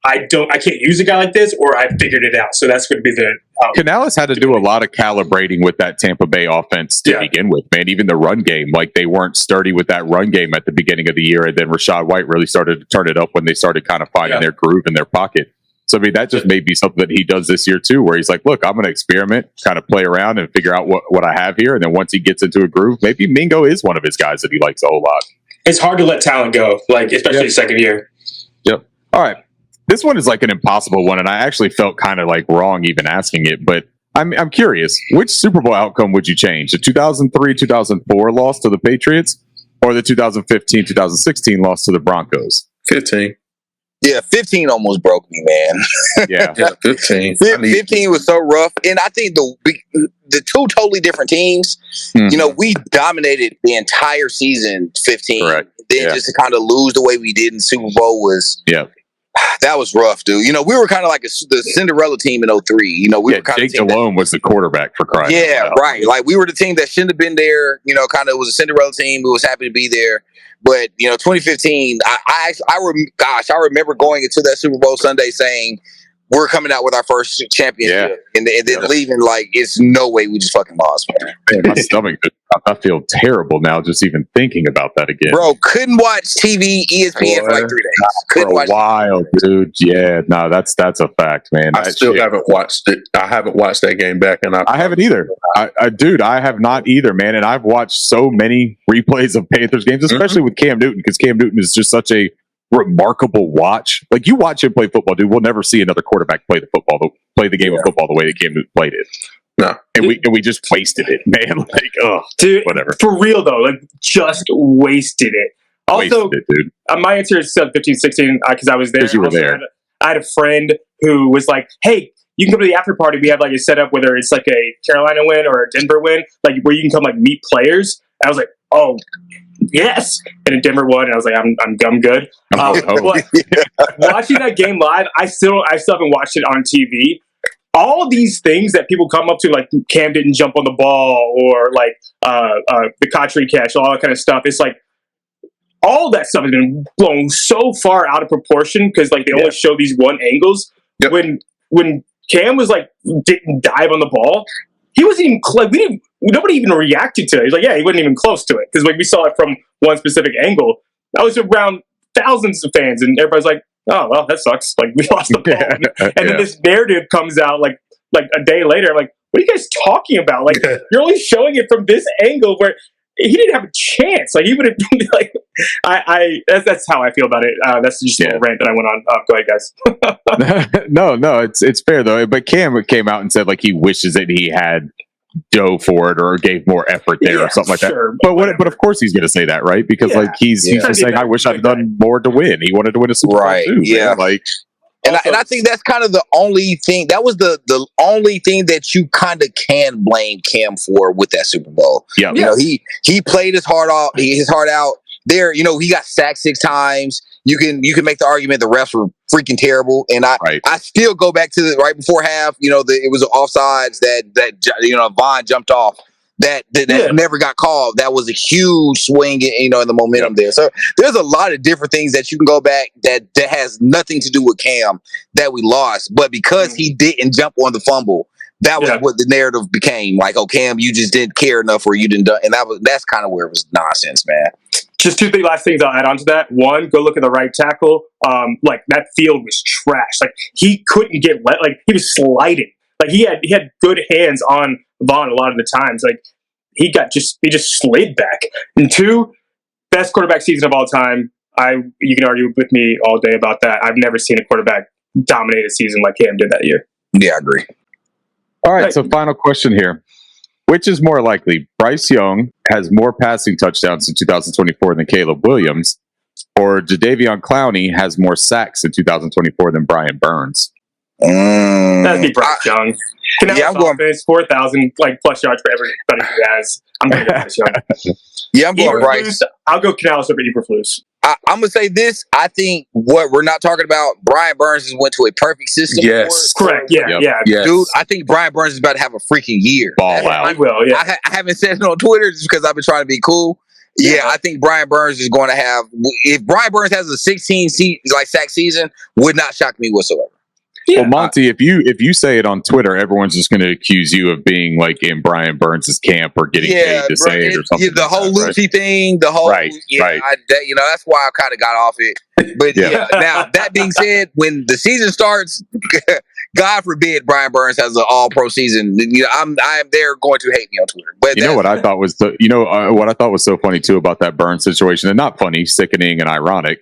I can't use a guy like this, or I figured it out. So that's going to be the. Canales had to do a lot of calibrating with that Tampa Bay offense to begin with, man. Even the run game, like they weren't sturdy with that run game at the beginning of the year, and then Rachaad White really started to turn it up when they started kind of finding their groove in their pocket. So, I mean, that just may be something that he does this year, too, where he's like, look, I'm going to experiment, kind of play around and figure out what I have here. And then once he gets into a groove, maybe Mingo is one of his guys that he likes a whole lot. It's hard to let talent go, like especially second year. Yep. All right. This one is like an impossible one, and I actually felt kind of like wrong even asking it. But I'm curious, which Super Bowl outcome would you change? The 2003-2004 loss to the Patriots or the 2015-2016 loss to the Broncos? 15. Yeah, 15 almost broke me, man. Yeah, 15. 15 was so rough. And I think the two totally different teams, we dominated the entire season 15. Correct. Then just to kind of lose the way we did in the Super Bowl was that was rough, dude. We were kind of like the Cinderella team in 03. We were kind Jake of Delhomme was the quarterback for crying out loud. Right. Like we were the team that shouldn't have been there. Kind of was a Cinderella team. We was happy to be there. But 2015, I remember going into that Super Bowl Sunday saying we're coming out with our first championship, and then leaving like it's no way we just fucking lost, man. My stomach, I feel terrible now just even thinking about that again. Bro, couldn't watch TV, ESPN for like 3 days. Couldn't watch a while, dude. Yeah, no, that's a fact, man. I still haven't watched it. I haven't watched that game back, and I haven't either. Dude, I have not either, man. And I've watched so many replays of Panthers games, especially with Cam Newton, because Cam Newton is just such a remarkable watch. Like you watch him play football, dude. We'll never see another quarterback play the game of football the way that Cam Newton played it. No, and we just wasted it, man. Like, dude, whatever. For real though, like just wasted it. Also, wasted it, dude. My answer is 15-16 because I was there. You were there. I had a friend who was like, "Hey, you can come to the after party. We have like a setup, whether it's like a Carolina win or a Denver win, like where you can come like meet players." And I was like, "Oh, yes!" And in Denver won, and I was like, "I'm good." Watching that game live, I still haven't watched it on TV. All these things that people come up to, like Cam didn't jump on the ball, or like the Kotri catch, all that kind of stuff. It's like all that stuff has been blown so far out of proportion because like they only show these one angles. Yep. When Cam was like didn't dive on the ball, he wasn't even like nobody even reacted to it. He's like, he wasn't even close to it because like we saw it from one specific angle. That was around thousands of fans, and everybody's like, "Oh well, that sucks." Like we lost the ball, and then this narrative comes out like a day later. I'm like, what are you guys talking about? Like you're only showing it from this angle where he didn't have a chance. Like he would have been like, that's how I feel about it. That's just a little rant that I went on. Go ahead, guys. No, it's fair though. But Cam came out and said like he wishes that he had dove for it or gave more effort there or something like that. But of course he's going to say that, right? Because like he's just saying, I wish I'd done more to win. He wanted to win a Super Bowl too. Yeah, man. Like. And I think that's kind of the only thing. That was the only thing that you kind of can blame Cam for with that Super Bowl. Yeah, he played his heart out. There, he got sacked 6 times. You can make the argument the refs were freaking terrible, and I still go back to the right before half. It was offsides that Vaughn jumped off. That never got called. That was a huge swing, in the momentum there. So there's a lot of different things that you can go back that has nothing to do with Cam that we lost, but because he didn't jump on the fumble, that was what the narrative became. Like, oh, Cam, you just didn't care enough, or you didn't, and that's kind of where it was nonsense, man. Just 2 last things I'll add on to that. One, go look at the right tackle. Like that field was trash. Like he couldn't get wet. Like he was sliding. Like he had good hands on Vaughn a lot of the times. Like he just slid back. And 2, best quarterback season of all time. You can argue with me all day about that. I've never seen a quarterback dominate a season like Cam did that year. Yeah, I agree. All right, so final question here. Which is more likely? Bryce Young has more passing touchdowns in 2024 than Caleb Williams, or Jadeveon Clowney has more sacks in 2024 than Brian Burns? That'd be Bryce Young. Canales offense, 4,000 plus yards for everybody who has. I'm going to go Bryce Young. Yeah, I'm going Bryce. I'll go Canales over Eberflus. I'm going to say this. I think what we're not talking about, Brian Burns has went to a perfect system. Yes. Correct. Yeah. Yes. Dude, I think Brian Burns is about to have a freaking year. Ball out. He will, yeah. I haven't said it on Twitter just because I've been trying to be cool. Yeah, I think Brian Burns is going to have. If Brian Burns has a 16 sack season, would not shock me whatsoever. Yeah. Well, Monty, if you say it on Twitter, everyone's just going to accuse you of being in Brian Burns' camp or getting paid to say it or something. The whole Lucy thing, the whole right. That's why I kind of got off it. But now that being said, when the season starts, God forbid Brian Burns has an all-pro season. They're going to hate me on Twitter. But what I thought was what I thought was so funny too about that Burns situation, and not funny, sickening, and ironic.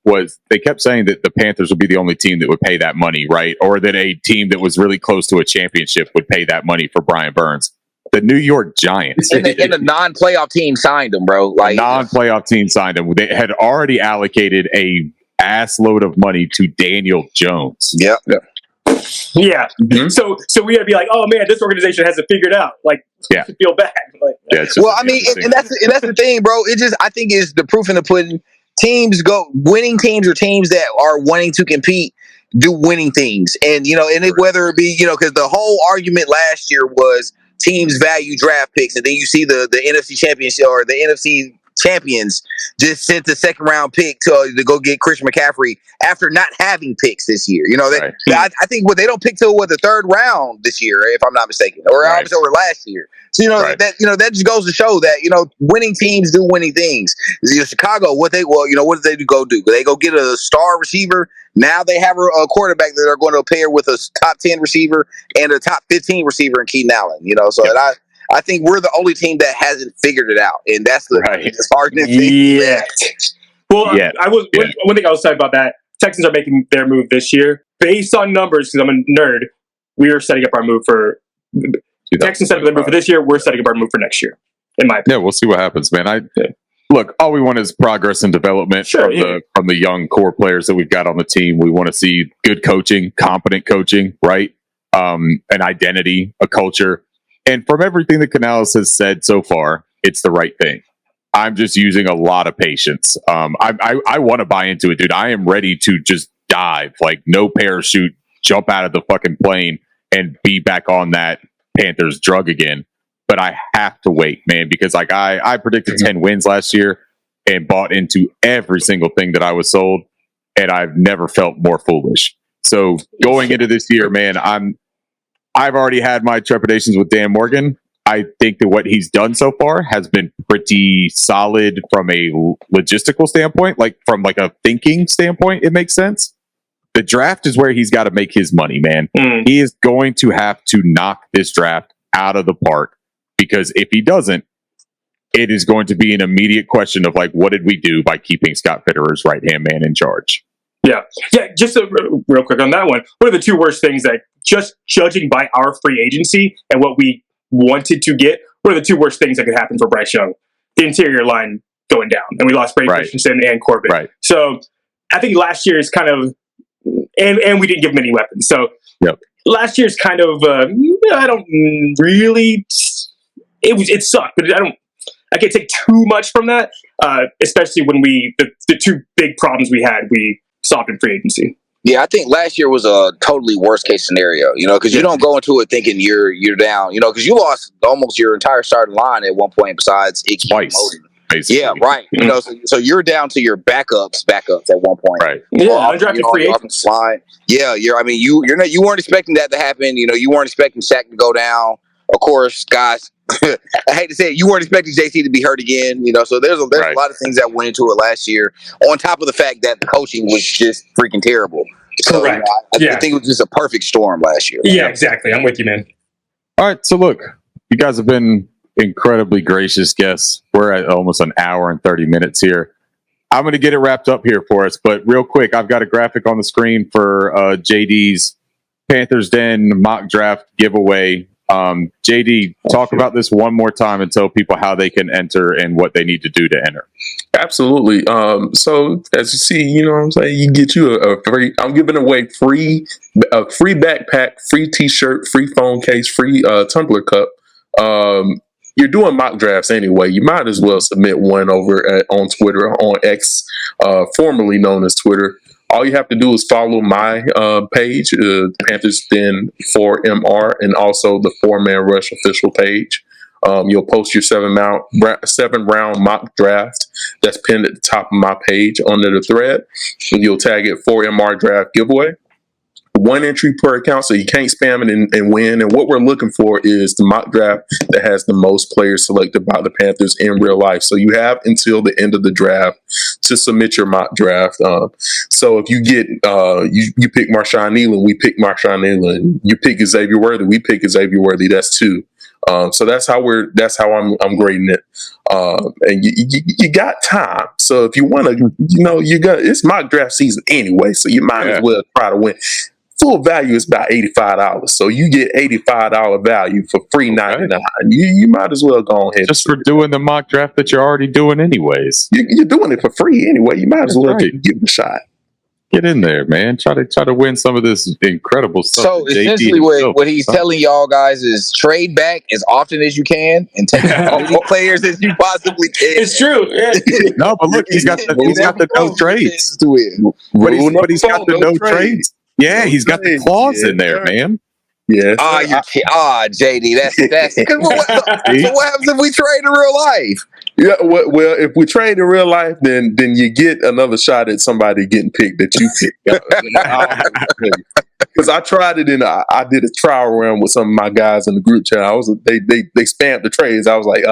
Was they kept saying that the Panthers would be the only team that would pay that money, right? Or that a team that was really close to a championship would pay that money for Brian Burns. The New York Giants. And a non-playoff team signed him, bro. A non-playoff team signed him. They had already allocated a ass load of money to Daniel Jones. Yep. Yeah. Mm-hmm. So we got to be like, oh man, this organization has it figured out. Feel bad. And that's the thing, bro. I think is the proof in the pudding. Winning teams or teams that are wanting to compete do winning things. And, whether it be, because the whole argument last year was teams value draft picks. And then you see the NFC championship or the NFC champions just sent the second round pick to go get Christian McCaffrey after not having picks this year. I think they don't pick till the third round this year, if I'm not mistaken, or last year. So that just goes to show that winning teams do winning things. Chicago, what did they do? They go get a star receiver. Now they have a quarterback that they're going to pair with a top 10 receiver and a top 15 receiver in Keaton Allen. I think we're the only team that hasn't figured it out, and that's the hardest thing. Yeah. Well, one thing I was talking about that Texans are making their move this year based on numbers. Because I'm a nerd, we are setting up our move for Texans setting up their move for this year. We're setting up our move for next year. In my opinion, we'll see what happens, man. Look, all we want is progress and development from the young core players that we've got on the team. We want to see good coaching, competent coaching, right? An identity, a culture. And from everything that Canales has said so far, it's the right thing. I'm just using a lot of patience. I want to buy into it, dude. I am ready to just dive, no parachute, jump out of the fucking plane and be back on that Panthers drug again. But I have to wait, man, because I predicted 10 wins last year and bought into every single thing that I was sold, and I've never felt more foolish. So going into this year, man, I've already had my trepidations with Dan Morgan. I think that what he's done so far has been pretty solid from a logistical standpoint, from a thinking standpoint, it makes sense. The draft is where he's got to make his money, man. He is going to have to knock this draft out of the park, because if he doesn't, it is going to be an immediate question of what did we do by keeping Scott Fitterer's right-hand man in charge? Yeah. Just real quick on that one. What are the two worst things that, just judging by our free agency and what we wanted to get, what are the two worst things that could happen for Bryce Young? The interior line going down, and we lost Brady Christensen and Corbett. Right. So I think last year is kind of, and we didn't give him any weapons. So last year's kind of, I don't really. It sucked, but I can't take too much from that, especially when the two big problems we had, we solved in free agency. Yeah, I think last year was a totally worst case scenario, because you don't go into it thinking you're down, because you lost almost your entire starting line at one point besides Icky twice. Basically. Yeah, right. So you're down to your backups at one point. Right. Undrafted free agents. Yeah, you weren't expecting that to happen. You weren't expecting Shaq to go down. Of course, guys, I hate to say it, you weren't expecting JC to be hurt again. So there's a lot of things that went into it last year. On top of the fact that the coaching was just freaking terrible. So correct. I think it was just a perfect storm last year. Yeah, exactly. I'm with you, man. All right, so look, you guys have been incredibly gracious guests. We're at almost an hour and 30 minutes here. I'm going to get it wrapped up here for us, but real quick, I've got a graphic on the screen for JD's Panthers Den mock draft giveaway JD, talk about this one more time and tell people how they can enter and what they need to do to enter. Absolutely. So as you see, you know what I'm saying, you get you a free. I'm giving away a free backpack, free T-shirt, free phone case, free tumbler cup. You're doing mock drafts anyway. You might as well submit one over on Twitter, on X, formerly known as Twitter. All you have to do is follow my page, Panthers Den 4MR, and also the 4-Man Rush official page. You'll post your 7-round mock draft that's pinned at the top of my page under the thread. And you'll tag it 4MR draft giveaway. 1 entry per account, so you can't spam it and win. And what we're looking for is the mock draft that has the most players selected by the Panthers in real life. So you have until the end of the draft to submit your mock draft. So if you get you pick Marshawn Nealon, we pick Marshawn Nealon. You pick Xavier Worthy, we pick Xavier Worthy. That's 2. So that's how I'm grading it. And you got time. So if you want to, it's mock draft season anyway. So you might as well try to win. Full value is about $85, so you get $85 value for free $99. You might as well go ahead just for doing the mock draft that you're already doing anyways. You're doing it for free anyway. You might as well give it a shot. Get in there, man. Try to win some of this incredible stuff. So essentially, what he's telling y'all guys is trade back as often as you can and take as many players as you possibly can. It's true. Yeah. No, but look, he's got the no trades to win. But he's got the no trades. Yeah, he's got the clause in there, man. Yeah. JD, that's. So what happens if we trade in real life? Yeah, well, if we trade in real life, then you get another shot at somebody getting picked that you picked. Because I tried it I did a trial run with some of my guys in the group chat. They spammed the trades. I was like,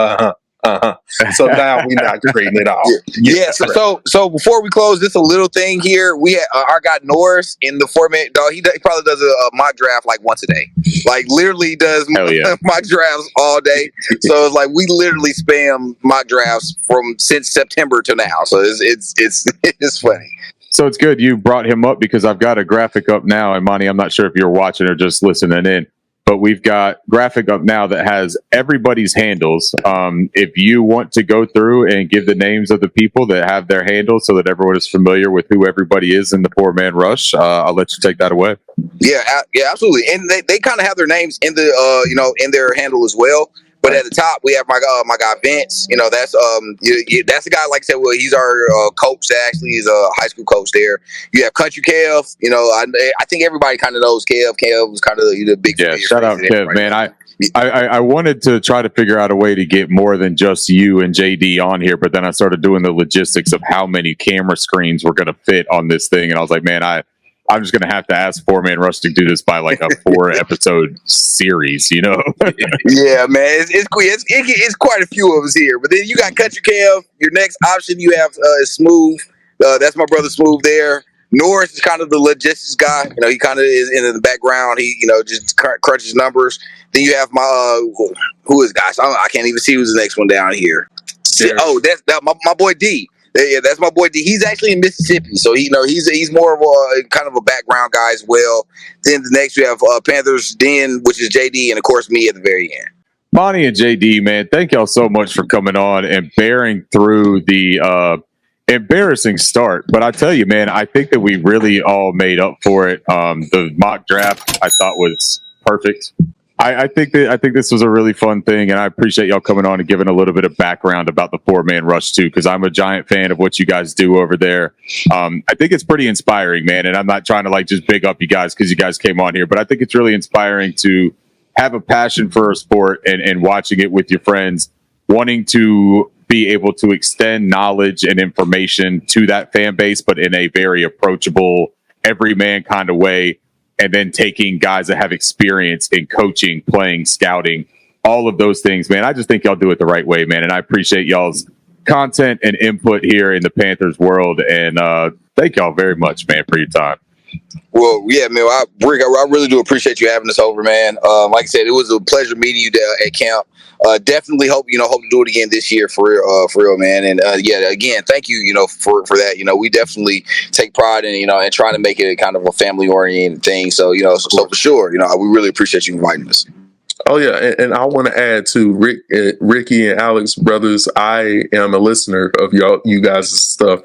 So now we're not trading it off. Yeah. So before we close, just a little thing here. We had our guy Norris in the format. Dog, he probably does a mock draft like once a day. Like literally does mock drafts all day. So it's like we literally spam mock drafts since September to now. So it's funny. So it's good you brought him up because I've got a graphic up now. And Monty, I'm not sure if you're watching or just listening in. But we've got graphic up now that has everybody's handles. If you want to go through and give the names of the people that have their handles so that everyone is familiar with who everybody is in the 4-Man Rush, I'll let you take that away. Yeah, absolutely. And they kind of have their names in the in their handle as well. But at the top, we have my guy Vince. That's that's the guy. Like I said, well, he's our coach. Actually, he's a high school coach there. You have Country Kev. I think everybody kind of knows Kev. Kev was kind of the big. Yeah, shout out Kev, man. I wanted to try to figure out a way to get more than just you and JD on here, but then I started doing the logistics of how many camera screens were going to fit on this thing, and I was like, man, I'm just going to have to ask 4-Man Rush to do this by like a 4-episode series, Yeah, man. It's quite a few of us here. But then you got Country Kev. Your next option you have is Smooth. That's my brother Smooth there. Norris is kind of the logistics guy. He kind of is in the background. He, just crunches numbers. Then you have my, who is guys? I can't even see who's the next one down here. That's my boy D. Yeah, that's my boy D. He's actually in Mississippi, so he's more of a kind of a background guy as well. Then the next we have Panthers Den, which is JD, and of course me at the very end. Monty and JD, man, thank y'all so much for coming on and bearing through the embarrassing start. But I tell you, man, I think that we really all made up for it. The mock draft I thought was perfect. I think this was a really fun thing, and I appreciate y'all coming on and giving a little bit of background about the 4-Man Rush too, because I'm a giant fan of what you guys do over there. I think it's pretty inspiring, man, and I'm not trying to just big up you guys because you guys came on here, but I think it's really inspiring to have a passion for a sport and watching it with your friends, wanting to be able to extend knowledge and information to that fan base, but in a very approachable, everyman kind of way. And then taking guys that have experience in coaching, playing, scouting, all of those things, man. I just think y'all do it the right way, man. And I appreciate y'all's content and input here in the Panthers world. And thank y'all very much, man, for your time. Well, yeah, man. Rick, I really do appreciate you having us over, man. Like I said, it was a pleasure meeting you at camp. Definitely hope to do it again this year for real, man. And again, thank you, for that. We definitely take pride in, and trying to make it kind of a family oriented thing. So, so for sure, we really appreciate you inviting us. Oh yeah, and I want to add to Ricky and Alex brothers. I am a listener of you guys' stuff.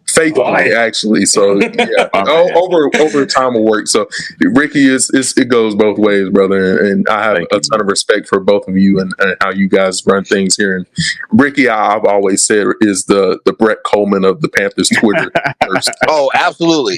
Faithfully, actually. So yeah, over time of work. So Ricky it goes both ways, brother. And I have a ton of respect for both of you and how you guys run things here. And Ricky, I've always said, is the Brett Coleman of the Panthers Twitter. Oh, absolutely.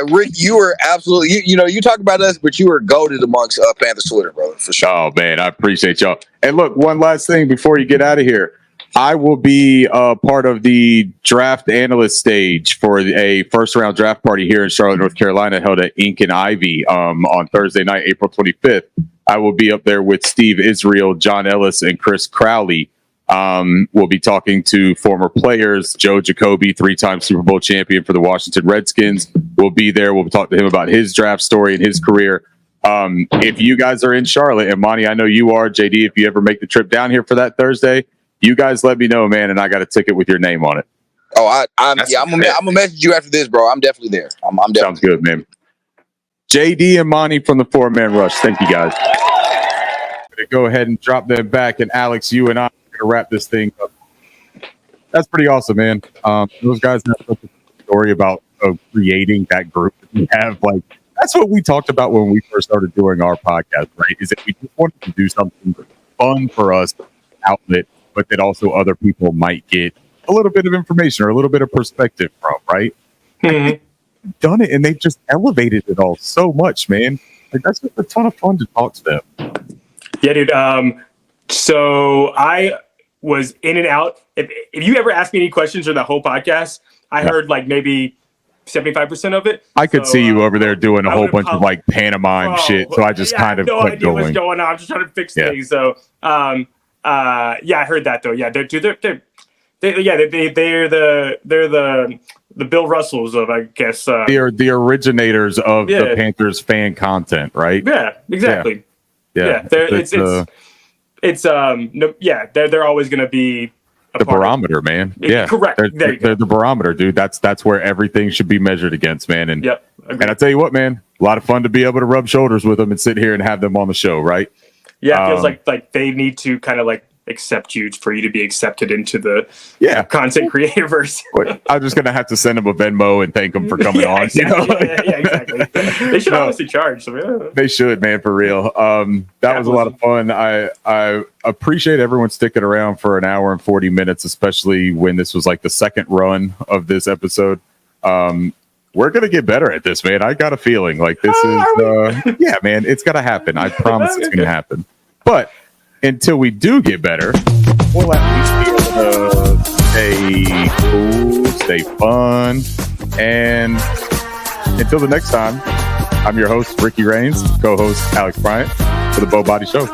Rick, you were absolutely. You talk about us, but you were goated amongst Panthers Twitter, brother, for sure. Oh man, I appreciate y'all. And look, one last thing before you get out of here. I will be part of the draft analyst stage for a first-round draft party here in Charlotte, North Carolina, held at Ink and Ivy on Thursday night, April 25th. I will be up there with Steve Israel, John Ellis, and Chris Crowley. We'll be talking to former players. Joe Jacoby, 3-time Super Bowl champion for the Washington Redskins, will be there. We'll talk to him about his draft story and his career. If you guys are in Charlotte, and Monty, I know you are, JD, if you ever make the trip down here for that Thursday, you guys let me know, man, and I got a ticket with your name on it. Oh, I'm gonna message you after this, bro. I'm definitely there. I'm definitely Sounds good, man. JD and Monty from the 4-Man Rush. Thank you, guys. I'm gonna go ahead and drop them back, and Alex, you and I are gonna wrap this thing up. That's pretty awesome, man. Those guys have such a story about creating that group that we have. Like, that's what we talked about when we first started doing our podcast, right? Is that we just wanted to do something fun for us, outlet, but that also other people might get a little bit of information or a little bit of perspective from, right? They've done it, and they've just elevated it all so much, man. Like, that's just a ton of fun to talk to them. Yeah, dude. So I was in and out. If you ever asked me any questions during the whole podcast, I heard like maybe 75% of it. I could see you over there doing a whole bunch of like pantomime shit, so I just kind of no kept idea what's going. going on. I'm just trying to fix things. So I heard that though. Yeah, they're the Bill Russells of, I guess. They're the originators of the Panthers fan content, right? Yeah, exactly. Yeah. They're always going to be the barometer, man. Yeah, correct. They're the barometer, dude. That's where everything should be measured against, man. And and I tell you what, man, a lot of fun to be able to rub shoulders with them and sit here and have them on the show, right? Yeah, it feels like they need to kind of like accept you for you to be accepted into the content creatorverse. I'm just gonna have to send them a Venmo and thank them for coming on. Exactly. Exactly. They should honestly charge. So, They should, man, for real. That was a lot of fun. I appreciate everyone sticking around for an hour and 40 minutes, especially when this was like the second run of this episode. We're gonna get better at this, man. I got a feeling like this is man, it's gonna happen. I promise it's gonna happen. But until we do get better, we'll at least be able to stay cool, stay fun, and until the next time, I'm your host, Ricky Rains, co-host Alex Bryant for the Bo Body Show.